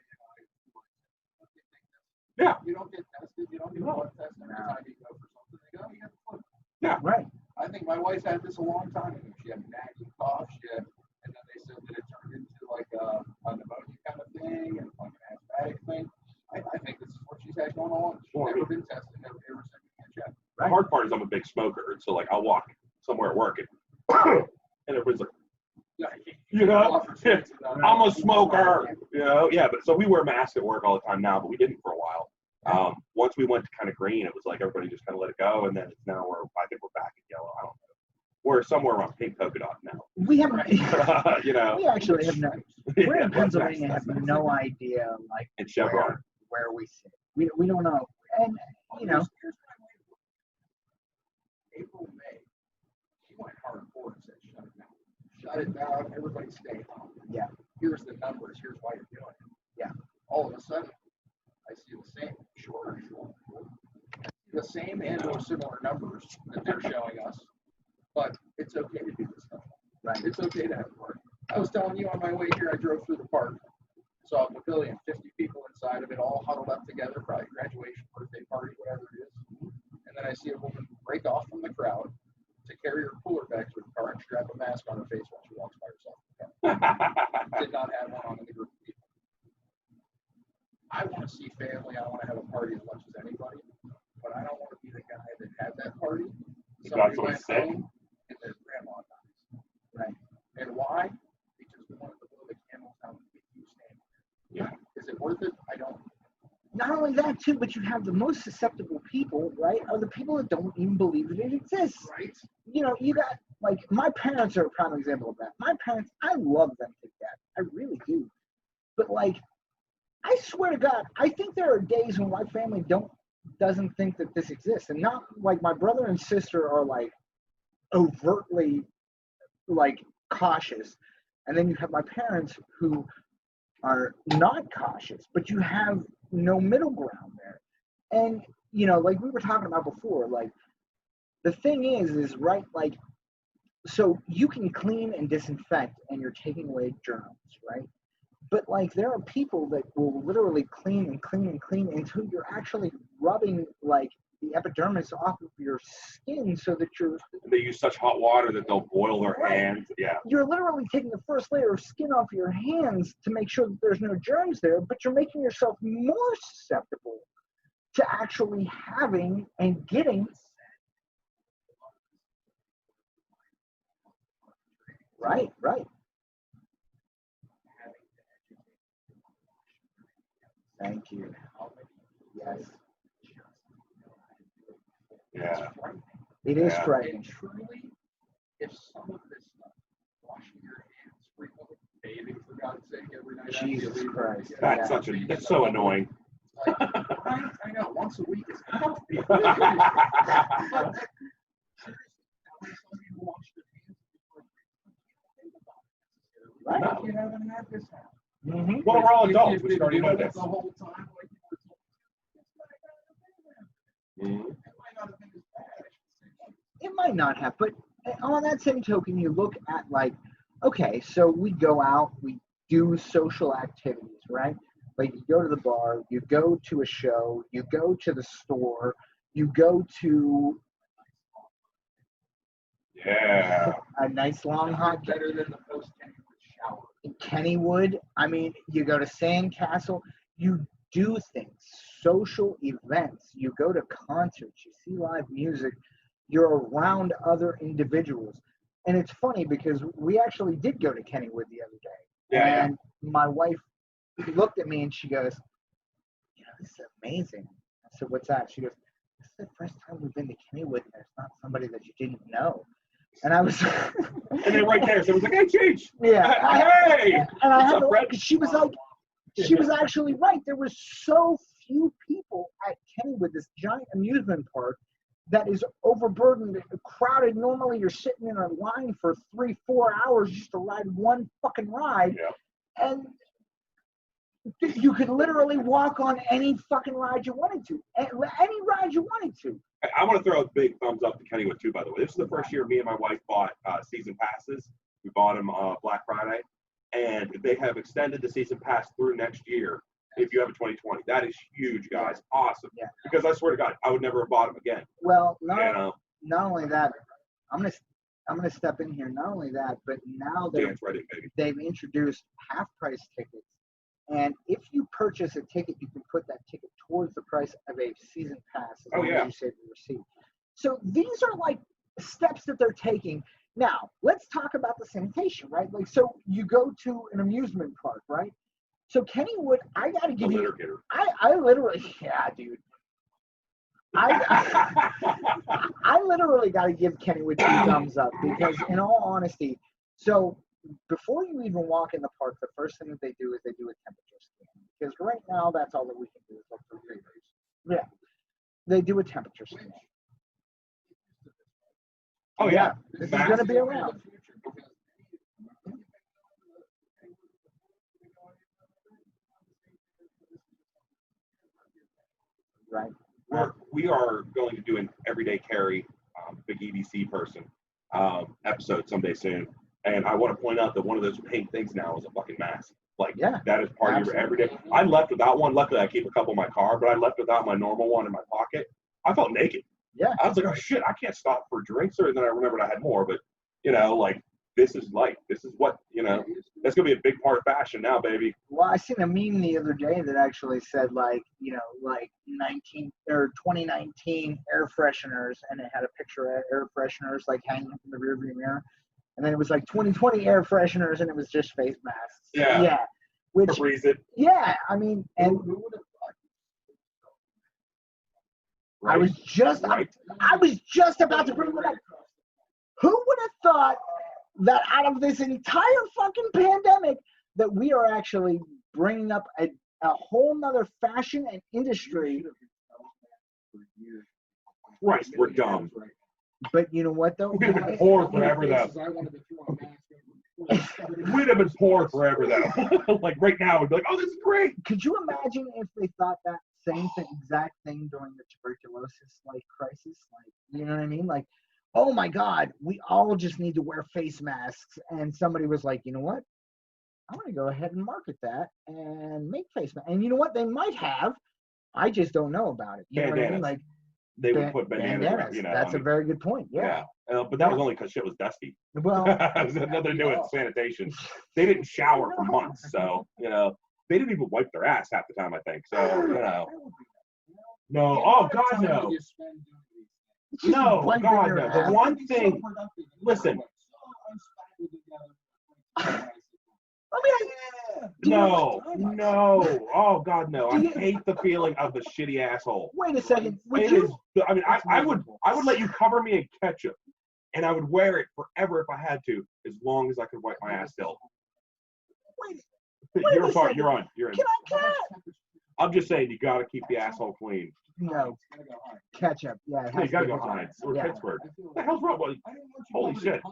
Speaker 3: hey,
Speaker 2: Yeah.
Speaker 3: You don't get tested. You don't do a blood test every time you go for something. They go, you have the flu.
Speaker 2: Yeah.
Speaker 1: Right.
Speaker 3: I think my wife had this a long time ago. She had a nagging cough. And then they said that it turned into like a pneumonia kind of thing and like an asthmatic thing. I think this is what she's had going on. She's never been tested, never sent me a check.
Speaker 2: The hard part is I'm a big smoker, so like I'll walk somewhere at work and everybody's like, you know, I'm a smoker, you know. Yeah, but so we wear masks at work all the time now, but we didn't for a while. Once we went to kind of green, it was like everybody just kind of let it go, and then it's now I think we're back at yellow. I don't know. We're somewhere around pink polka dot now.
Speaker 1: We have,
Speaker 2: you know.
Speaker 1: We actually have no. We're in Pennsylvania, have no idea like
Speaker 2: and Chevron
Speaker 1: where we sit. We don't know, and you know.
Speaker 3: April, May, she went hardcore and said, shut it down. Shut it down. Everybody stay home.
Speaker 1: Yeah.
Speaker 3: Here's the numbers. Here's why you're doing it.
Speaker 1: Yeah.
Speaker 3: All of a sudden, I see the same. Sure. The same and or similar numbers that they're showing us, but it's okay to do this stuff.
Speaker 1: Right.
Speaker 3: It's okay to have a party. I was telling you on my way here, I drove through the park, saw a pavilion, 50 people inside of it, all huddled up together, probably graduation, birthday party, whatever it is. And then I see a woman break off from the crowd to carry her cooler back to her car and strap a mask on her face while she walks by herself. Did not have one on in the group of people. I want to see family. I want to have a party as much as anybody, but I don't want to be the guy that had that party. Somebody went home and their grandma dies.
Speaker 1: Right.
Speaker 3: And why? Because we wanted to blow the candles out and keep you standing.
Speaker 2: Yeah.
Speaker 3: Is it worth it? I don't.
Speaker 1: Not only that too, but you have the most susceptible people, right? Are the people that don't even believe that it exists.
Speaker 3: Right.
Speaker 1: You know, you got like my parents are a prime example of that. My parents, I love them to death. I really do. But like, I swear to God, I think there are days when my family doesn't think that this exists, and not like my brother and sister are like overtly like cautious, and then you have my parents who are not cautious, but you have no middle ground there. And you know, like we were talking about before, like the thing is right, like, so you can clean and disinfect and you're taking away germs, right? But like there are people that will literally clean and clean and clean until you're actually rubbing like the epidermis off of your skin so that you're.
Speaker 2: They use such hot water that they'll boil their
Speaker 1: Right.
Speaker 2: hands. Yeah.
Speaker 1: You're literally taking the first layer of skin off your hands to make sure that there's no germs there, but you're making yourself more susceptible to actually having and getting. Right. Thank you. Yes.
Speaker 2: Yeah.
Speaker 1: It is
Speaker 2: Yeah.
Speaker 1: frightening.
Speaker 3: And truly, if some of this stuff, washing your hands frequently, bathing for God's sake every night. after you
Speaker 1: Jesus
Speaker 3: leave,
Speaker 1: Christ.
Speaker 3: you know,
Speaker 2: That's
Speaker 1: Yeah.
Speaker 2: such a. That's so annoying.
Speaker 3: Like, right? I know. Once a week is enough. But seriously, how many somebody who washed their hands before you think about it necessarily?
Speaker 1: Right.
Speaker 3: If you haven't had this happen.
Speaker 1: Mm-hmm.
Speaker 2: Well, we're all
Speaker 3: If
Speaker 2: adults.
Speaker 3: you've
Speaker 2: We
Speaker 3: been
Speaker 2: should already know
Speaker 3: doing it
Speaker 2: this.
Speaker 3: the whole time, like you were told, it's not gonna
Speaker 2: Mhm.
Speaker 3: it might not have been as bad, I should say.
Speaker 1: It might not have, but on that same token, you look at like, okay, so we go out, we do social activities, right? Like you go to the bar, you go to a show, you go to the store, you go to
Speaker 2: Yeah.
Speaker 1: a nice long hot
Speaker 3: Better than the post-Kennywood shower.
Speaker 1: Kennywood. I mean, you go to Sandcastle, you do things, social events, you go to concerts, you see live music, you're around other individuals. And it's funny because we actually did go to Kennywood the other day.
Speaker 2: Yeah.
Speaker 1: And my wife looked at me and she goes, you know, this is amazing. I said, what's that? She goes, this is the first time we've been to Kennywood and there's not somebody that you didn't know. And I was
Speaker 2: And then right there, someone's like, "Hey, Cheech."
Speaker 1: yeah.
Speaker 2: Hey.
Speaker 1: And I
Speaker 2: What's
Speaker 1: had
Speaker 2: up,
Speaker 1: to,
Speaker 2: Brett?
Speaker 1: she was like, she was actually right. There was so few people at Kennywood, this giant amusement park that is overburdened, crowded. Normally, you're sitting in a line for 3-4 hours just to ride one fucking ride,
Speaker 2: Yeah.
Speaker 1: and you could literally walk on any fucking ride you wanted to, any ride you wanted to.
Speaker 2: I want to throw a big thumbs up to Kennywood too. By the way, this is the first year me and my wife bought season passes. We bought them Black Friday, and they have extended the season pass through next year. If you have a 2020, that is huge, guys. Awesome.
Speaker 1: Yeah.
Speaker 2: Because I swear to God, I would never have bought them again.
Speaker 1: Well,
Speaker 2: You know,
Speaker 1: not only that, I'm gonna step in here. Not only that, but now
Speaker 2: dance right in, baby.
Speaker 1: they've introduced half price tickets, and if you purchase a ticket, you can put that ticket towards the price of a season pass as long as you save the receipt. So these are like steps that they're taking. Now let's talk about the sanitation, right? Like, so you go to an amusement park, right? So Kennywood, I gotta
Speaker 2: The
Speaker 1: give you,
Speaker 2: litter getter.
Speaker 1: I literally, yeah, dude. I literally got to give Kennywood 2 thumbs up because, in all honesty, so before you even walk in the park, the first thing that they do is they do a temperature scan. Because right now, that's all that we can do is look for fevers. Yeah, they do a temperature scan.
Speaker 2: Oh yeah.
Speaker 1: This is going to be around. Right.
Speaker 2: We are going to do an everyday carry, big EDC person episode someday soon. And I want to point out that one of those pink things now is a fucking mask. Like,
Speaker 1: Yeah,
Speaker 2: that is part of your everyday. I left without one. Luckily, I keep a couple in my car, but I left without my normal one in my pocket. I felt naked.
Speaker 1: Yeah.
Speaker 2: I was like, oh shit, I can't stop for drinks. Or then I remembered I had more. But, you know, like, this is life. This is what, you know, that's going to be a big part of fashion now, baby.
Speaker 1: Well, I seen a meme the other day that actually said, like, you know, like 2019 air fresheners, and it had a picture of air fresheners like hanging in the rearview mirror, and then it was like 2020 air fresheners, and it was just face masks.
Speaker 2: Yeah.
Speaker 1: Which,
Speaker 2: Febreze it.
Speaker 1: yeah, I mean, and
Speaker 3: Who would have thought?
Speaker 2: Right?
Speaker 1: I was just about to bring that up. Who would have thought that out of this entire fucking pandemic that we are actually bringing up a whole nother fashion and industry?
Speaker 2: Right, we're dumb.
Speaker 1: But you know what, though?
Speaker 2: We'd have been poor forever, though.
Speaker 3: I wanted to throw a mask over.
Speaker 2: We'd have been poor forever, though. Like, right now, we'd be like, oh, this is great.
Speaker 1: Could you imagine if they thought that same exact thing during the tuberculosis crisis? Like, you know what I mean? Like, oh my God, we all just need to wear face masks. And somebody was like, you know what? I'm going to go ahead and market that and make face masks. And you know what? They might have. I just don't know about it. You know what I mean? Like,
Speaker 2: they would put bandanas around, you know.
Speaker 1: That's a very good point. Yeah.
Speaker 2: But that was only because shit was dusty.
Speaker 1: Well,
Speaker 2: it had nothing to do with sanitation. They didn't shower for months, so, you know, they didn't even wipe their ass half the time, I think. So, you know. No. Oh, God, no. No, God, no. The one thing, listen. No. Oh, God, no. I hate the feeling of the shitty asshole.
Speaker 1: Wait a second.
Speaker 2: I mean, I would let you cover me in ketchup, and I would wear it forever if I had to, as long as I could wipe my ass still. You're on. You're in.
Speaker 1: Can I?
Speaker 2: I'm just saying, you got to keep the asshole clean.
Speaker 1: No. Ketchup. Yeah.
Speaker 2: You got to go Heinz or Pittsburgh. What the hell's wrong with you? Holy shit.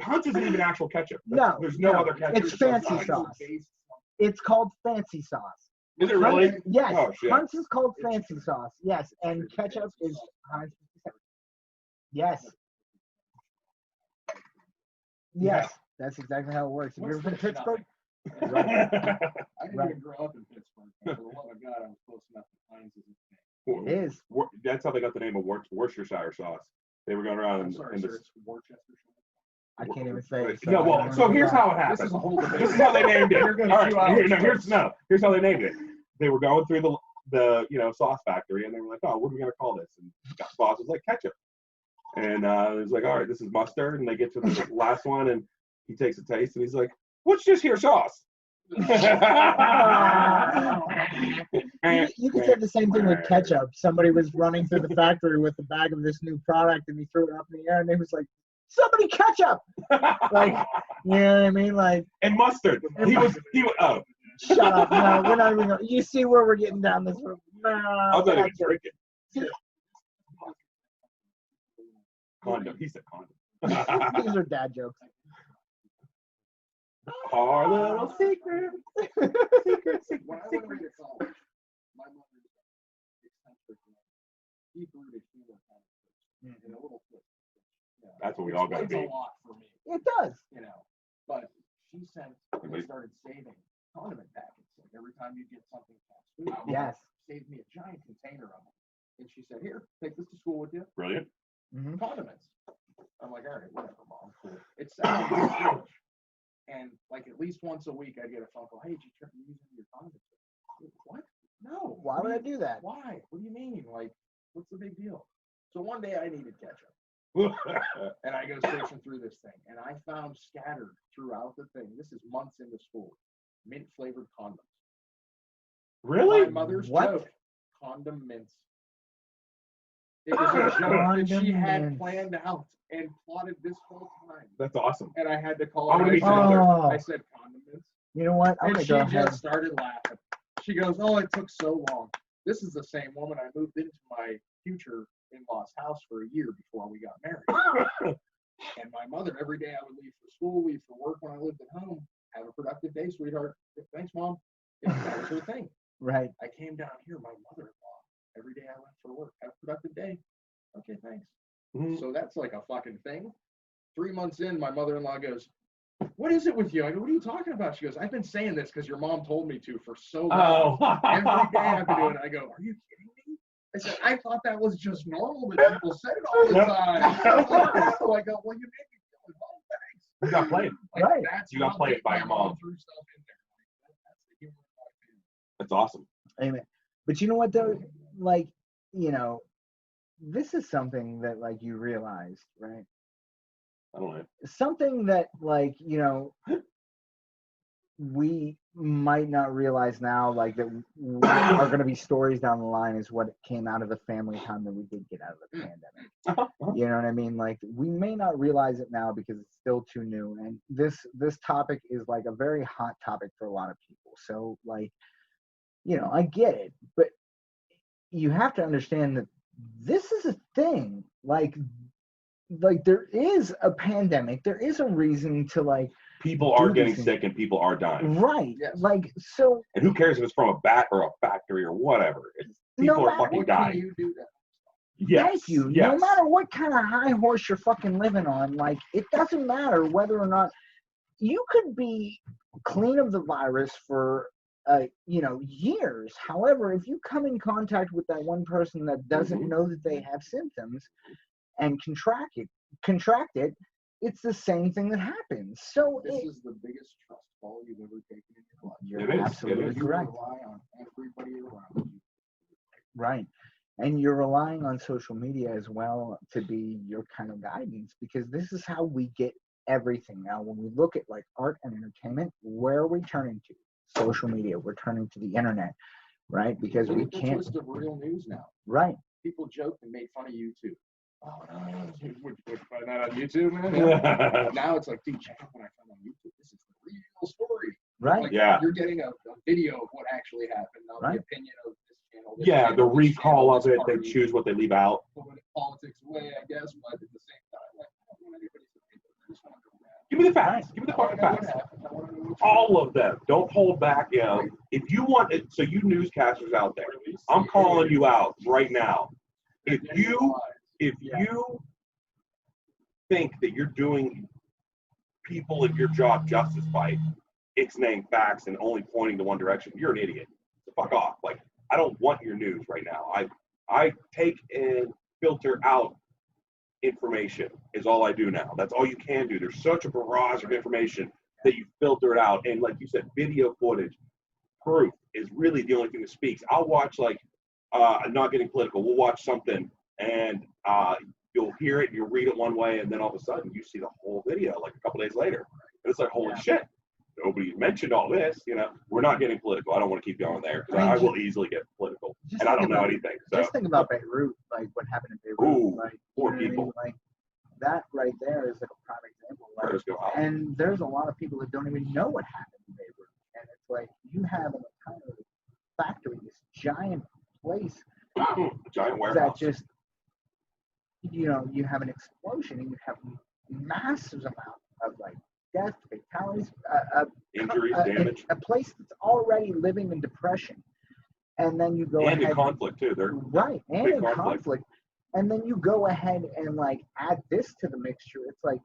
Speaker 2: Hunt's isn't even actual ketchup. There's no other ketchup.
Speaker 1: It's fancy sauce. It's called fancy sauce.
Speaker 2: Is it really?
Speaker 1: Yes.
Speaker 2: Oh, shit.
Speaker 1: Hunt's is called fancy sauce. Yes. And ketchup is Heinz. Yes. Yes. That's exactly how it works. If you're from Pittsburgh.
Speaker 3: I didn't even grow up in Pittsburgh. For the love of God, I was close enough to Heinz as a thing.
Speaker 1: It is.
Speaker 2: That's how they got the name of Worcestershire sauce. They were going around
Speaker 3: It's Worcestershire.
Speaker 1: I can't even say it.
Speaker 2: Yeah, well, so here's how it happened. This is how they named it. Here's how they named it. They were going through the sauce factory, and they were like, oh, what are we gonna call this? And sauce was like ketchup. And it was like, all right, this is mustard. And they get to the last one, and he takes a taste, and he's like, what's this here sauce?
Speaker 1: You could say the same thing with ketchup. Somebody was running through the factory with a bag of this new product, and he threw it up in the air, and he was like, somebody ketchup! Like, you know what I mean? Like,
Speaker 2: and mustard. He was. Oh.
Speaker 1: Shut up! No, we're not even. You see where we're getting down this road? No,
Speaker 2: I'm not even drinking. Condom. He said condom.
Speaker 1: These are dad jokes.
Speaker 2: Our little secret.
Speaker 3: When I went away to college, my mother was eccentric. He brewed a kilo in a little flip.
Speaker 2: That's what we all got to be.
Speaker 3: It's a lot for me.
Speaker 1: It does.
Speaker 3: But she started saving condiment packets. Like every time you get something fast food,
Speaker 1: yes,
Speaker 3: saved me a giant container of them. And she said, "Here, take this to school with you."
Speaker 2: Brilliant.
Speaker 3: Condiments. I'm like, all right, whatever, Mom. Cool. It's sat on the fridge. And like at least once a week, I'd get a phone call. Hey, did you try using your condiments? What? No.
Speaker 1: Why would I do that?
Speaker 3: Why? What do you mean? Like, what's the big deal? So one day I needed ketchup. And I go searching through this thing, and I found scattered throughout the thing. This is months into school. Mint flavored condoms.
Speaker 2: Really?
Speaker 3: My mother's joke. Condom mints. It was a joke that she had planned out and plotted this whole time.
Speaker 2: That's awesome.
Speaker 3: And I had to call
Speaker 2: her.
Speaker 3: I said condom mints.
Speaker 1: You know what?
Speaker 3: And she just started laughing. She goes, "Oh, it took so long." This is the same woman I moved into my future in-law's house for a year before we got married. And my mother, every day I would leave for school, leave for work when I lived at home. Have a productive day, sweetheart. Thanks, Mom. That was her thing.
Speaker 1: Right.
Speaker 3: I came down here, my mother-in-law. Every day I went for work. Have a productive day. Okay, thanks. So that's like a fucking thing. 3 months in, my mother-in-law goes, "What is it with you?" I go, "What are you talking about?" She goes, "I've been saying this because your mom told me to for so long. Every day I've been doing it." I go, "Are you kidding me?" I said, "I thought that was just normal, but people said it all the time." So I go, "Well, you made me feel at home, thanks."
Speaker 2: You got played.
Speaker 1: Like, right.
Speaker 2: You got played by your mom.
Speaker 3: Threw stuff in there. That's the humor of my family.
Speaker 2: That's awesome.
Speaker 1: Amen. But you know what, though? Like, this is something that, like, you realized, right?
Speaker 2: I don't know.
Speaker 1: Something that, like, we might not realize now, like, that are going to be stories down the line is what came out of the family time that we did get out of the pandemic. You know what I mean? Like, we may not realize it now because it's still too new. And this topic is, like, a very hot topic for a lot of people. So, like, I get it. But you have to understand that this is a thing. Like there is a pandemic. There is a reason to, like,
Speaker 2: people are getting sick and people are dying.
Speaker 1: Right.
Speaker 3: Yes.
Speaker 1: Like, so.
Speaker 2: And who cares if it's from a bat or a factory or whatever? People are fucking dying.
Speaker 3: You do that.
Speaker 2: Yes.
Speaker 1: Thank you.
Speaker 2: Yes.
Speaker 1: No matter what kind of high horse you're fucking living on, like, it doesn't matter whether or not you could be clean of the virus for years. However, if you come in contact with that one person that doesn't know that they have symptoms and contract it, it's the same thing that happens. So
Speaker 3: this is the biggest trust fall you've ever taken in your life.
Speaker 1: You're absolutely correct.
Speaker 3: You rely on everybody around you.
Speaker 1: Right. And you're relying on social media as well to be your kind of guidance, because this is how we get everything. Now, when we look at like art and entertainment, where are we turning to? Social media. We're turning to the internet, right? Because we can't.
Speaker 3: It's a list of real news now.
Speaker 1: Right.
Speaker 3: People joked and made fun of YouTube. Oh no, would you find that on YouTube, man? Now it's like, dude, check out what I found on YouTube. This is the real story.
Speaker 1: Right.
Speaker 3: Like,
Speaker 2: yeah.
Speaker 3: You're getting a video of what actually happened, not
Speaker 1: right.
Speaker 3: the opinion of this channel. This
Speaker 2: yeah,
Speaker 3: channel,
Speaker 2: the
Speaker 3: this
Speaker 2: recall
Speaker 3: channel,
Speaker 2: of it,
Speaker 3: party,
Speaker 2: they choose what they leave out.
Speaker 3: pulling politics away, I guess, but at the same time, like, I don't want anybody's opinion. I just want to know that.
Speaker 2: Give me the facts. Give me the fucking facts. All of them. Don't hold back. You know, if you want it, so you newscasters out there, I'm calling you out right now. If you think that you're doing people in your job justice by ixnaying facts and only pointing to one direction, you're an idiot. So fuck off. Like, I don't want your news right now. I take and filter out information is all I do now. That's all you can do. There's such a barrage of information that you filter it out. And like you said, video footage, proof is really the only thing that speaks. I'll watch, like, I'm not getting political. We'll watch something and you'll hear it, you'll read it one way, and then all of a sudden you see the whole video like a couple days later. And it's like, holy shit, nobody mentioned all this. You know, we're not getting political. I don't want to keep going there because I will easily get political, and I don't know anything. So.
Speaker 1: Just think about Beirut, like what happened in Beirut.
Speaker 2: Ooh,
Speaker 1: like,
Speaker 2: poor people.
Speaker 1: Like, that right there is like a prime example. Like, and there's a lot of people that don't even know what happened in Beirut. And it's like you have an entire factory, this giant place,
Speaker 2: giant warehouse.
Speaker 1: that just, you have an explosion and you have massive amount of like death, fatalities,
Speaker 2: injuries, damage.
Speaker 1: A place that's already living in depression, and then you go
Speaker 2: and
Speaker 1: ahead,
Speaker 2: in conflict too. They're
Speaker 1: right, and in conflict, and then you go ahead and like add this to the mixture. It's like,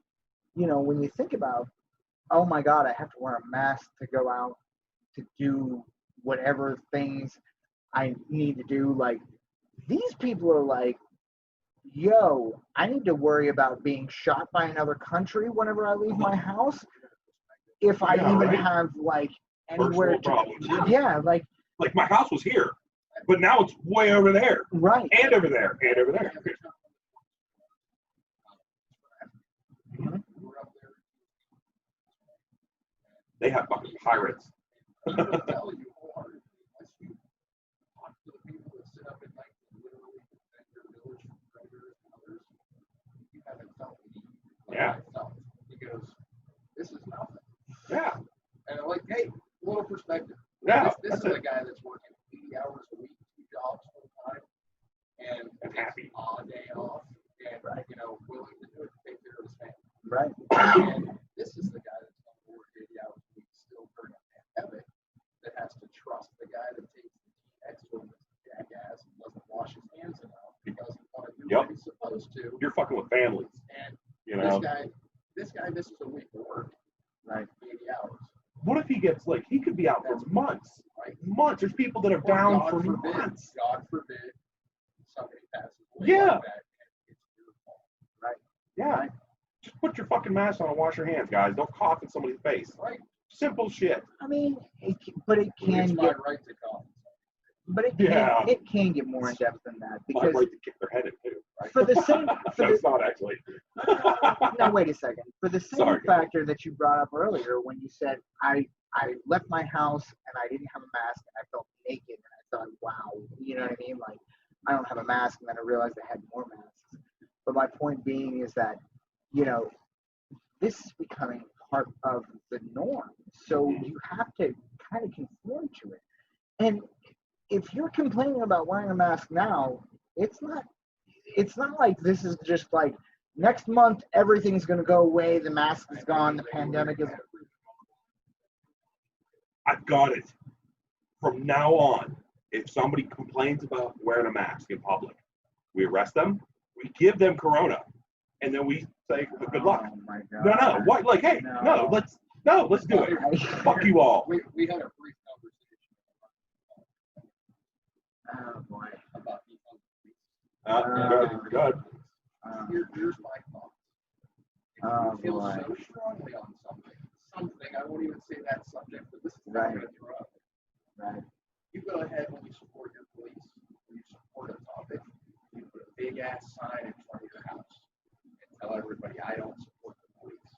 Speaker 1: when you think about, oh my God, I have to wear a mask to go out to do whatever things I need to do. Like, these people are like, yo, I need to worry about being shot by another country whenever I leave my house. If I even have like anywhere to,
Speaker 2: like my house was here, but now it's way over there,
Speaker 1: right,
Speaker 2: and over there, and over there. Mm-hmm. They have fucking pirates. Yeah.
Speaker 3: Because this is nothing.
Speaker 2: Yeah.
Speaker 3: And I'm like, hey, little perspective.
Speaker 2: Yeah.
Speaker 3: This is a guy that's working 80 hours a week, 2 jobs full time, and
Speaker 2: happy.
Speaker 3: A day off, and willing to do it to take care of his family.
Speaker 1: Right.
Speaker 3: And this is the guy that's going to work 80 hours a week still during a pandemic that has to trust the guy that takes the T-X with his jackass and doesn't wash his hands enough. He doesn't want to do what he's supposed to.
Speaker 2: You're fucking with families.
Speaker 3: And this guy misses a week of work,
Speaker 1: right?
Speaker 3: 80 hours.
Speaker 2: What if he gets, like, he could be out for months, right? Months. There's people that are down for months.
Speaker 3: God forbid somebody passes away.
Speaker 2: Yeah.
Speaker 3: Like that, and it's your fault.
Speaker 1: Right.
Speaker 2: Yeah. Right. Just put your fucking mask on and wash your hands, guys. Don't cough in somebody's face.
Speaker 3: Right.
Speaker 2: Simple shit.
Speaker 1: I mean, it can
Speaker 3: it's
Speaker 1: get.
Speaker 3: my right to cough.
Speaker 1: But it can get more in depth than that, because
Speaker 2: my right to kick their head in too. Right?
Speaker 1: For the same.
Speaker 2: It's not actually.
Speaker 1: No, wait a second. For the same factor that you brought up earlier, when you said I left my house and I didn't have a mask and I felt naked and I thought, wow, you know what I mean? Like, I don't have a mask, and then I realized I had more masks. But my point being is that, this is becoming part of the norm. So you have to kind of conform to it. And if you're complaining about wearing a mask now, it's not like this is just like next month everything's going to go away, the mask is gone, the pandemic is.
Speaker 2: I've got it. From now on, if somebody complains about wearing a mask in public, we arrest them, we give them corona, and then we say good luck.
Speaker 1: Oh my God.
Speaker 2: No, what? Like, hey, no, No, let's do it. Fuck you all.
Speaker 3: We had a brief conversation.
Speaker 1: Oh boy.
Speaker 3: About defund
Speaker 2: Good. Good.
Speaker 3: Here's my thoughts. If you feel so strongly on something, I won't even say that subject, but this is what I'm going to throw out there.
Speaker 1: Right.
Speaker 3: You go ahead when you support your police, when you support a topic, you put a big ass sign in front of your house and tell everybody, I don't support the police.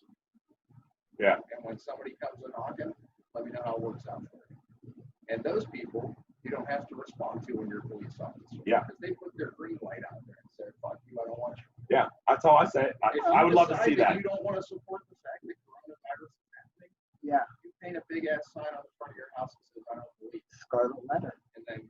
Speaker 2: Yeah.
Speaker 3: And when somebody comes a knocking, let me know how it works out for you. And those people, you don't have to respond to when you're a police officer.
Speaker 2: Yeah.
Speaker 3: Because they put their green light out there and said, fuck you, I don't want you.
Speaker 2: Yeah, that's all I say. I would love to see that.
Speaker 3: You don't want to support the fact that coronavirus is happening.
Speaker 1: Yeah.
Speaker 3: You paint a big ass sign on the front of your house that says, I don't believe.
Speaker 1: Scarlet letter.
Speaker 3: And then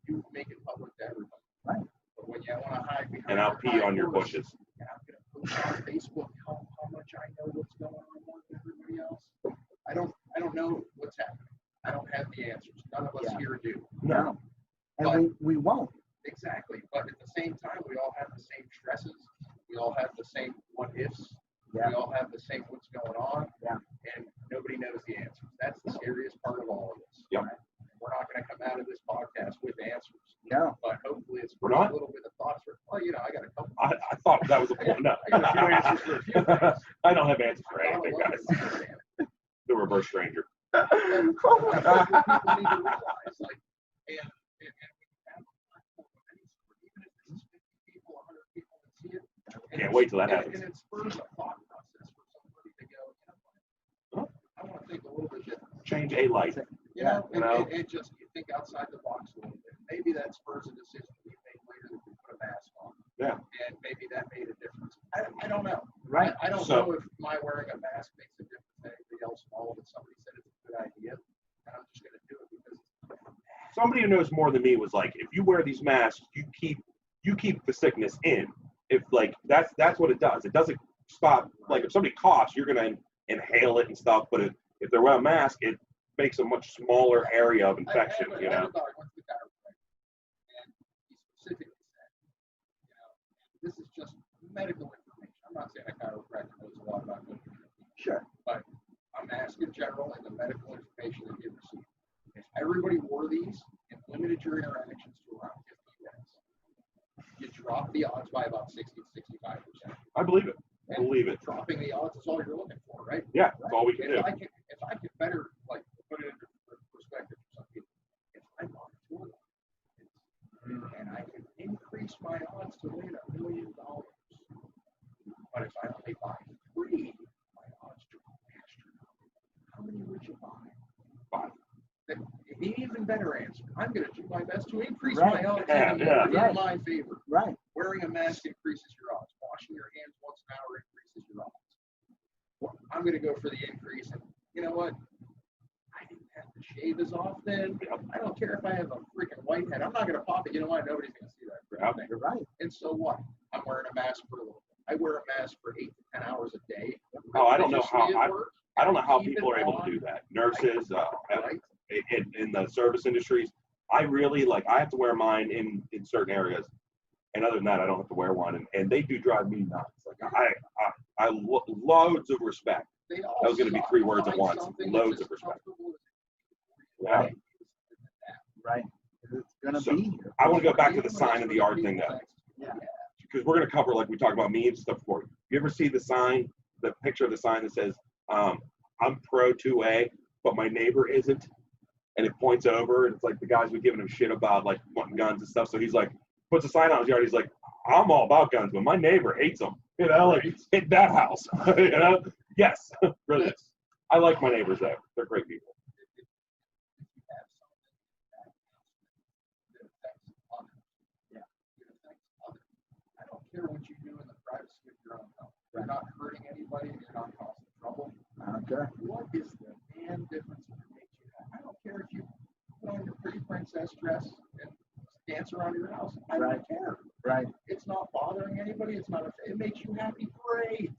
Speaker 3: you make it public to everybody.
Speaker 1: Right.
Speaker 3: But when you want to hide behind
Speaker 2: And I'll pee on your bushes.
Speaker 3: And I'm going to post on Facebook how much I know what's going on more than everybody else. I don't know what's happening. I don't have the answers. None of us here do.
Speaker 1: No. And we won't.
Speaker 3: Exactly. But at the same time, we all have the same stresses. We all have the same what ifs.
Speaker 1: Yeah.
Speaker 3: We all have the same what's going on.
Speaker 1: Yeah.
Speaker 3: And nobody knows the answers. That's the scariest part of all of this.
Speaker 2: Yep.
Speaker 3: Right? We're not going to come out of this podcast with answers.
Speaker 1: No.
Speaker 3: But hopefully it's
Speaker 2: We're not?
Speaker 3: a little bit of thoughts. Well, you know, I got a couple.
Speaker 2: I thought that was a point. No.
Speaker 3: I got a few answers for a few things.
Speaker 2: I don't have answers for
Speaker 3: I'm not
Speaker 2: anything,
Speaker 3: alone
Speaker 2: guys.
Speaker 3: in understanding.
Speaker 2: The reverse stranger.
Speaker 3: I think people need to realize, like, and we have a platform of any sort, even if this is 50 people, 100 people that see it.
Speaker 2: Can't wait till that happens.
Speaker 3: And it spurs a thought process for somebody to go, you know what, I want to think a little bit different.
Speaker 2: Change a light.
Speaker 3: You know,
Speaker 2: you know?
Speaker 3: And just you think outside the box a little bit. Maybe that spurs a decision we make later that we put a mask on.
Speaker 2: Yeah.
Speaker 3: And maybe that made a difference. I don't know.
Speaker 1: Right.
Speaker 3: I don't
Speaker 2: So-
Speaker 3: know if my wearing a mask makes a difference to anybody else involved, but somebody said it's a good idea. And I'm just going to do it because
Speaker 2: Somebody who knows more than me was like, if you wear these masks, you keep the sickness in. If like that's what it does. It doesn't stop. Like if somebody coughs, you're gonna inhale it and stuff. But if they're wearing a mask, it makes a much smaller area of infection.
Speaker 3: I
Speaker 2: You know.
Speaker 3: went to the chiropractor, and he specifically said, you know, this is just medical information. I'm not saying a chiropractor knows a lot about medical information.
Speaker 1: Sure.
Speaker 3: But I'm asking general and the medical information that you receive. If everybody wore these and limited your interactions to around 15 minutes, you drop the odds by about 60 to 65%.
Speaker 2: I believe it. I believe it.
Speaker 3: Dropping the odds is all you're looking for, right?
Speaker 2: Yeah, that's all we can do.
Speaker 3: If I can better, like, put it into perspective for some people, if I bought two of them and I can increase my odds to win $1 million, but if I only buy 3, my odds drop astronomical. How many would you buy?
Speaker 2: 5.
Speaker 3: An even better answer. I'm going to do my best to increase
Speaker 1: Right.
Speaker 3: my odds
Speaker 2: Yeah.
Speaker 3: in my favor.
Speaker 1: Right.
Speaker 3: Wearing a mask increases your odds. Washing your hands once an hour increases your odds. Well, I'm going to go for the increase. And you know what? I didn't have to shave as often. I don't care if I have a freaking white head. I'm not going to pop it. You know what? Nobody's going to see that.
Speaker 2: Yep.
Speaker 3: Thing.
Speaker 1: You're right.
Speaker 3: And so what? I'm wearing a mask for a little bit. I wear a mask for 8 to 10 hours a day.
Speaker 2: Oh, I don't know how
Speaker 3: Religiously at work.
Speaker 2: I don't know how
Speaker 3: Keep
Speaker 2: people
Speaker 3: it
Speaker 2: are able
Speaker 3: on.
Speaker 2: to do that. Nurses,
Speaker 3: Right?
Speaker 2: in the service industries, I really like. I have to wear mine in certain areas, and other than that, I don't have to wear one. And they do drive me nuts. Like loads of respect.
Speaker 3: They all
Speaker 2: That was going to be
Speaker 3: suck.
Speaker 2: 3 words at
Speaker 3: Find
Speaker 2: once.
Speaker 3: something
Speaker 2: Loads
Speaker 3: that's
Speaker 2: of
Speaker 3: as
Speaker 2: respect.
Speaker 3: comfortable as
Speaker 2: Yeah.
Speaker 1: Right. It's gonna
Speaker 2: So,
Speaker 1: be here.
Speaker 2: I want to go back to the sign of the yard thing though,
Speaker 1: Yeah.
Speaker 2: because we're going to cover like we talked about memes and stuff before. You ever see the sign, the picture of the sign that says, "I'm pro 2A, but my neighbor isn't," and it points over, and it's like the guys were giving him shit about like wanting guns and stuff. So he's like, puts a sign on his yard. He's like, "I'm all about guns, but my neighbor hates them." You know, like hit that house. You know, yes, really. I like my neighbors though; they're great people.
Speaker 3: I don't care what you do in the privacy of your own home. You're not hurting anybody. You're not causing trouble.
Speaker 1: I don't care.
Speaker 3: What is the damn difference that makes you happy? I don't care if you put on your pretty princess dress and dance around your house. I don't care.
Speaker 1: Right.
Speaker 3: It's not bothering anybody. It's not. It makes you happy. Great.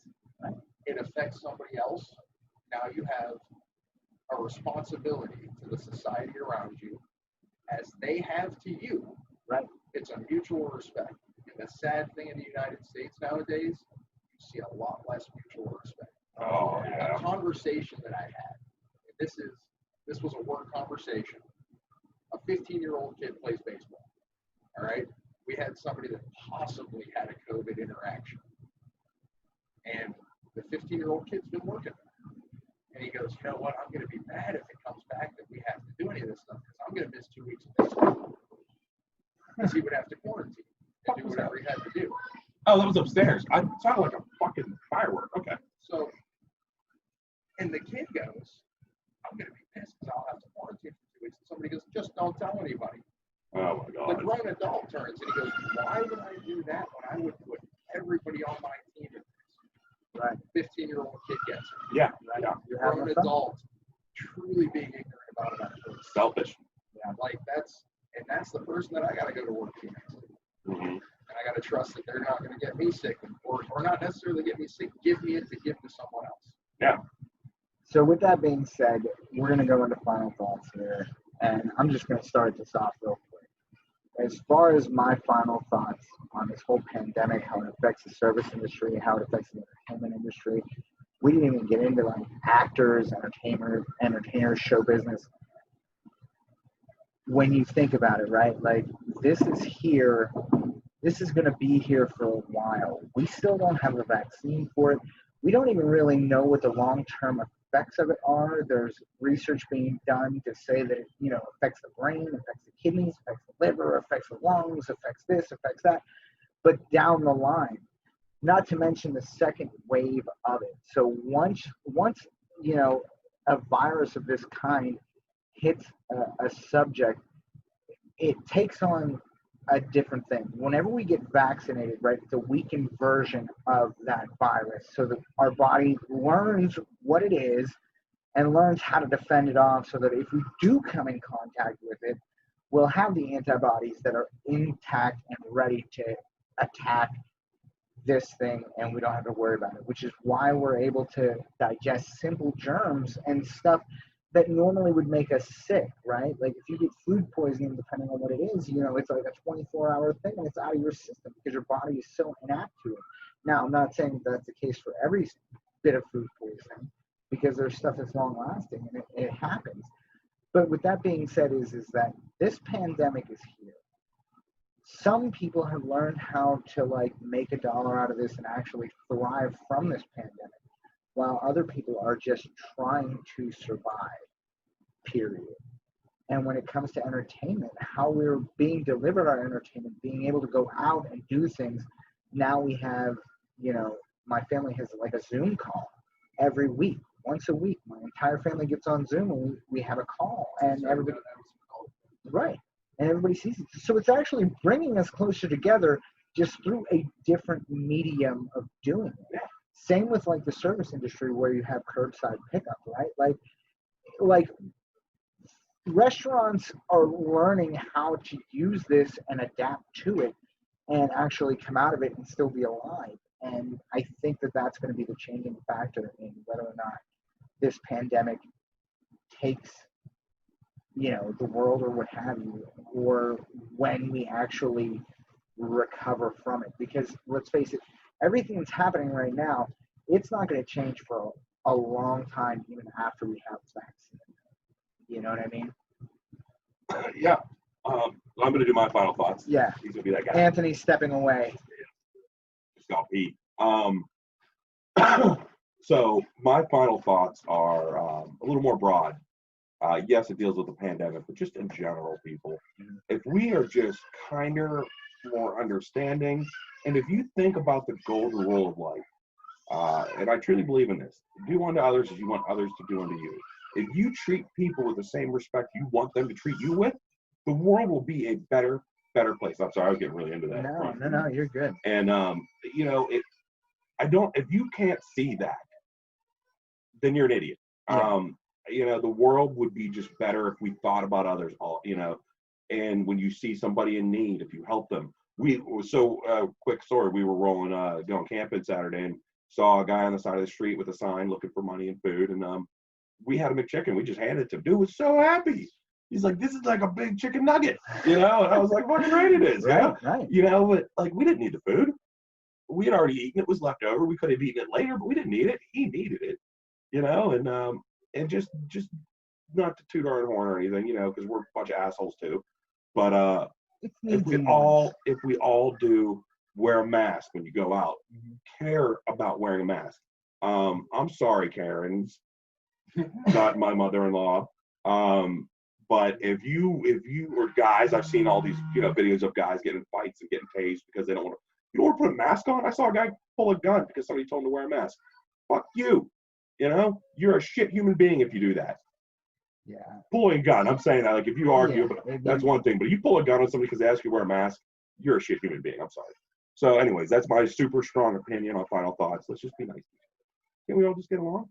Speaker 1: Right.
Speaker 3: It affects somebody else. Now you have a responsibility to the society around you, as they have to you.
Speaker 1: Right.
Speaker 3: It's a mutual respect. And the sad thing in the United States nowadays, you see a lot less mutual respect.
Speaker 2: Oh, yeah.
Speaker 3: A conversation that I had, and this was a work conversation. A 15-year-old kid plays baseball. All right? We had somebody that possibly had a COVID interaction. And the 15-year-old kid's been working. And he goes, you know what, I'm going to be mad if it comes back that we have to do any of this stuff because I'm going to miss 2 weeks of baseball. Because he would have to quarantine and do whatever he had to do.
Speaker 2: Oh, that was upstairs. I sounded like a fucking firework. Okay.
Speaker 3: So, and the kid goes, I'm going to be pissed because I'll have to quarantine for 2 weeks. And somebody goes, just don't tell anybody.
Speaker 2: Oh, my
Speaker 3: The
Speaker 2: God.
Speaker 3: grown adult turns and he goes, why would I do that when I would put everybody on my team in this?
Speaker 1: Right.
Speaker 3: 15-year-old kid gets it.
Speaker 2: Yeah.
Speaker 1: Right.
Speaker 2: Yeah.
Speaker 1: You're
Speaker 3: Grown
Speaker 1: having fun.
Speaker 3: adult truly being ignorant about it.
Speaker 2: Selfish.
Speaker 3: Yeah, like that's the person that I got to go to work to next week.
Speaker 2: Mm-hmm.
Speaker 3: And I got to trust that they're not going to get me sick or not necessarily get me sick, give me it to give to someone else.
Speaker 2: Yeah.
Speaker 1: So with that being said, we're going to go into final thoughts here. And I'm just going to start this off real quick. As far as my final thoughts on this whole pandemic, how it affects the service industry, how it affects the entertainment industry, we didn't even get into like actors, entertainers, show business. When you think about it, right? Like this is here. This is going to be here for a while. We still don't have a vaccine for it. We don't even really know what the long-term effects of it are. There's research being done to say that it, affects the brain, affects the kidneys, affects the liver, affects the lungs, affects this, affects that. But down the line, not to mention the second wave of it. So once a virus of this kind hits a subject, it takes on a different thing. Whenever we get vaccinated, right, it's a weakened version of that virus so that our body learns what it is and learns how to defend it off so that if we do come in contact with it, we'll have the antibodies that are intact and ready to attack this thing and we don't have to worry about it, which is why we're able to digest simple germs and stuff that normally would make us sick, right? Like if you get food poisoning, depending on what it is, it's like a 24-hour thing and it's out of your system because your body is so inapt to it. Now, I'm not saying that's the case for every bit of food poisoning because there's stuff that's long-lasting and it happens. But with that being said is that this pandemic is here. Some people have learned how to like make a dollar out of this and actually thrive from this pandemic, while other people are just trying to survive, period. And when it comes to entertainment, how we're being delivered our entertainment, being able to go out and do things, now we have, my family has like a Zoom call every week, once a week. My entire family gets on Zoom and we have a call and everybody, right, and everybody sees it. So it's actually bringing us closer together just through a different medium of doing it. Same with like the service industry where you have curbside pickup, right? Like restaurants are learning how to use this and adapt to it and actually come out of it and still be alive. And I think that that's going to be the changing factor in whether or not this pandemic takes, the world or what have you, or when we actually recover from it. Because let's face it, everything that's happening right now, it's not going to change for a long time, even after we have the vaccine. You know what I mean?
Speaker 2: Yeah. I'm going to do my final thoughts.
Speaker 1: Yeah.
Speaker 2: He's going to be that guy.
Speaker 1: Anthony's stepping away.
Speaker 2: Just got pee. So my final thoughts are a little more broad. Yes, it deals with the pandemic, but just in general, people. If we are just kinder, more understanding, and if you think about the golden rule of life, and I truly believe in this, do unto others as you want others to do unto you. If you treat people with the same respect you want them to treat you with, the world will be a better place. I'm sorry, I was getting really into that.
Speaker 1: No, you're good.
Speaker 2: And if you can't see that, then you're an idiot.
Speaker 1: Yeah.
Speaker 2: The world would be just better if we thought about others, and when you see somebody in need, if you help them. Quick story, we were going camping Saturday and saw a guy on the side of the street with a sign looking for money and food, and we had a McChicken. We just handed it to him. Dude was so happy. He's like, this is like a big chicken nugget, and I was like, fucking right it is,
Speaker 1: right.
Speaker 2: but like we didn't need the food. we had already eaten. It was left over. We could have eaten it later, but we didn't need it. He needed it, and just not to toot our own horn or anything, because we're a bunch of assholes too. But if we all do wear a mask when you go out, care about wearing a mask. I'm sorry, Karen's not my mother-in-law. But if you or guys, I've seen all these videos of guys getting in fights and getting tased because they don't want to. You don't want to put a mask on? I saw a guy pull a gun because somebody told him to wear a mask. Fuck you. You're a shit human being if you do that.
Speaker 1: Yeah.
Speaker 2: Pulling a gun. I'm saying that, like, if you argue, but that's one thing. But if you pull a gun on somebody because they ask you to wear a mask, you're a shit human being. I'm sorry. So, anyways, that's my super strong opinion on final thoughts. Let's just be nice. Can we all just get along?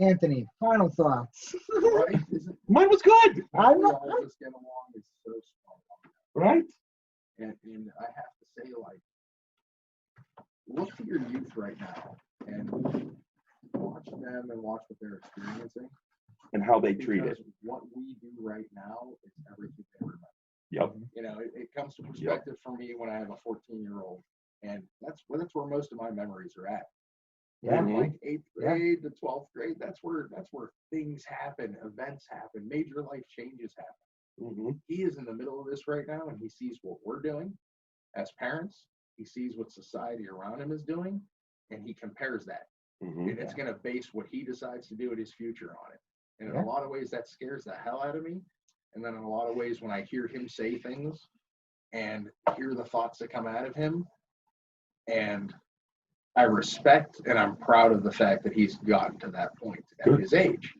Speaker 1: Anthony, final thoughts.
Speaker 3: Right?
Speaker 2: Mine was good.
Speaker 1: I'm
Speaker 3: We
Speaker 1: not.
Speaker 3: all just get along is so strong.
Speaker 2: Right?
Speaker 3: And I have to say, like, look to your youth right now and watch them and watch what they're experiencing.
Speaker 2: And how they treat it.
Speaker 3: Because what we do right now is everything they remember.
Speaker 2: Yep.
Speaker 3: It comes to perspective for me when I have a 14-year-old, and that's where most of my memories are at.
Speaker 1: Yeah.
Speaker 3: From like 8th grade to 12th grade, that's where things happen, events happen, major life changes happen. He is in the middle of this right now, and he sees what we're doing as parents. He sees what society around him is doing, and he compares that. And it's going to base what he decides to do in his future on it. And in a lot of ways, that scares the hell out of me. And then in a lot of ways, when I hear him say things and hear the thoughts that come out of him, and I respect and I'm proud of the fact that he's gotten to that point at his age.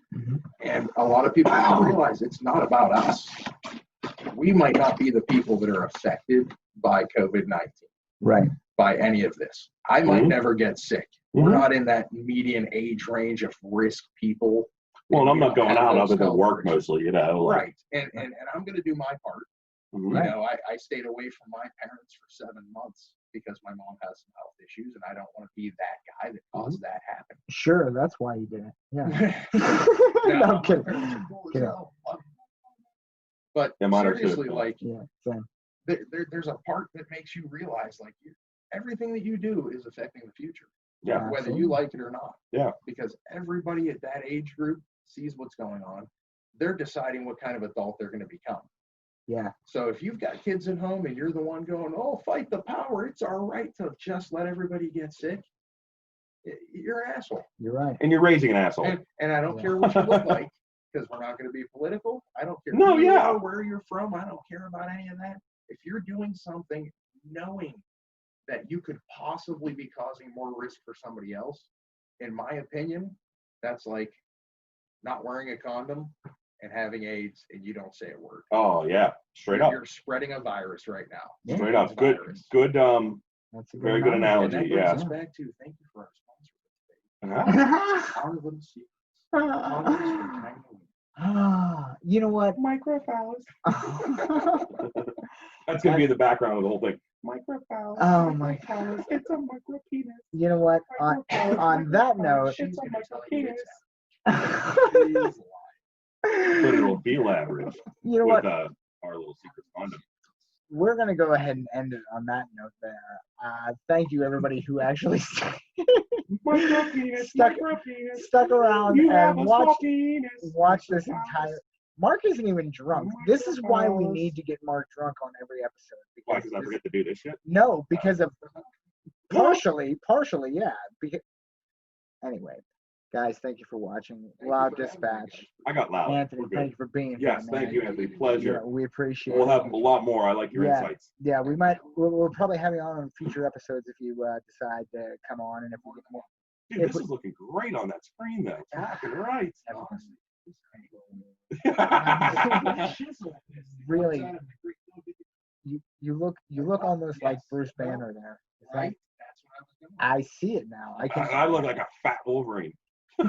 Speaker 3: And a lot of people don't realize it's not about us. We might not be the people that are affected by COVID-19.
Speaker 1: Right.
Speaker 3: By any of this. I might never get sick. We're not in that median age range of risk people.
Speaker 2: Well, and I'm not going out other than work mostly,
Speaker 3: Right. And I'm going to do my part.
Speaker 2: Right.
Speaker 3: I stayed away from my parents for 7 months because my mom has some health issues, and I don't want to be that guy that caused that happen.
Speaker 1: Sure, that's why you did it. Yeah.
Speaker 3: No,
Speaker 1: I'm kidding.
Speaker 3: But seriously, like,
Speaker 1: same.
Speaker 3: there's a part that makes you realize, like, everything that you do is affecting the future.
Speaker 2: Yeah.
Speaker 3: Whether you like it or not.
Speaker 2: Yeah.
Speaker 3: Because everybody at that age group sees what's going on. They're deciding what kind of adult they're going to become.
Speaker 1: Yeah.
Speaker 3: So if you've got kids at home and you're the one going, oh, fight the power, it's our right to just let everybody get sick, you're an asshole.
Speaker 1: You're right.
Speaker 2: And you're raising an asshole.
Speaker 3: And I don't care what you look like, because we're not going to be political. I don't care who you are, where you're from. I don't care about any of that. If you're doing something knowing that you could possibly be causing more risk for somebody else, in my opinion, that's like not wearing a condom and having AIDS and you don't say a word.
Speaker 2: Oh yeah, straight up.
Speaker 3: You're spreading a virus right now.
Speaker 2: Yeah. Straight up. Good. That's a very good analogy. And that brings us
Speaker 3: back to thank you for our sponsor. Our little secrets.
Speaker 1: You know what?
Speaker 3: Microphones.
Speaker 2: That's gonna be in the background of the whole thing.
Speaker 3: Microphones.
Speaker 1: Oh my
Speaker 3: God. It's a micro penis.
Speaker 1: You know what? On that note,
Speaker 3: it's a micro penis.
Speaker 2: But it'll be elaborate.
Speaker 1: You know
Speaker 2: with,
Speaker 1: what?
Speaker 2: Our little secret condom.
Speaker 1: We're gonna go ahead and end it on that note there. Thank you everybody who actually stuck around and watch this entire. Mark isn't even drunk. This is why we need to get Mark drunk on every episode.
Speaker 2: Why? Because I forget to do this shit?
Speaker 1: No, because of partially, yeah. Anyway, guys, thank you for watching. LOUDdispatch.
Speaker 2: I got loud.
Speaker 1: Anthony, thank you for being here.
Speaker 2: Yes, thank you, Anthony. Pleasure.
Speaker 1: Yeah, we appreciate it.
Speaker 2: We'll have a lot more. I like your insights.
Speaker 1: Yeah, we'll probably have you on future episodes if you decide to come on and if we get more.
Speaker 2: Dude, this is looking great on that screen though. Fucking right.
Speaker 1: Really, you look almost like Bruce Banner there.
Speaker 3: Right?
Speaker 1: That's what I was doing. I see it now.
Speaker 2: I look like a fat Wolverine.
Speaker 1: I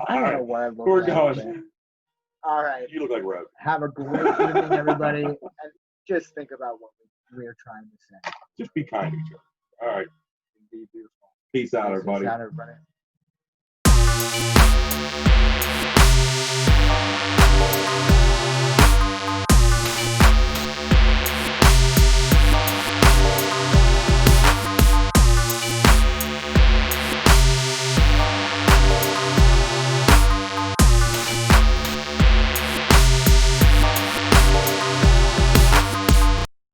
Speaker 1: don't know what I look like.
Speaker 2: We're going.
Speaker 1: All right.
Speaker 2: You look like Rogue.
Speaker 1: Have a great evening, everybody. And just think about what we're trying to say.
Speaker 2: Just be kind to each other. All right.
Speaker 3: Be beautiful.
Speaker 2: Peace out, everybody.
Speaker 1: Peace out, everybody.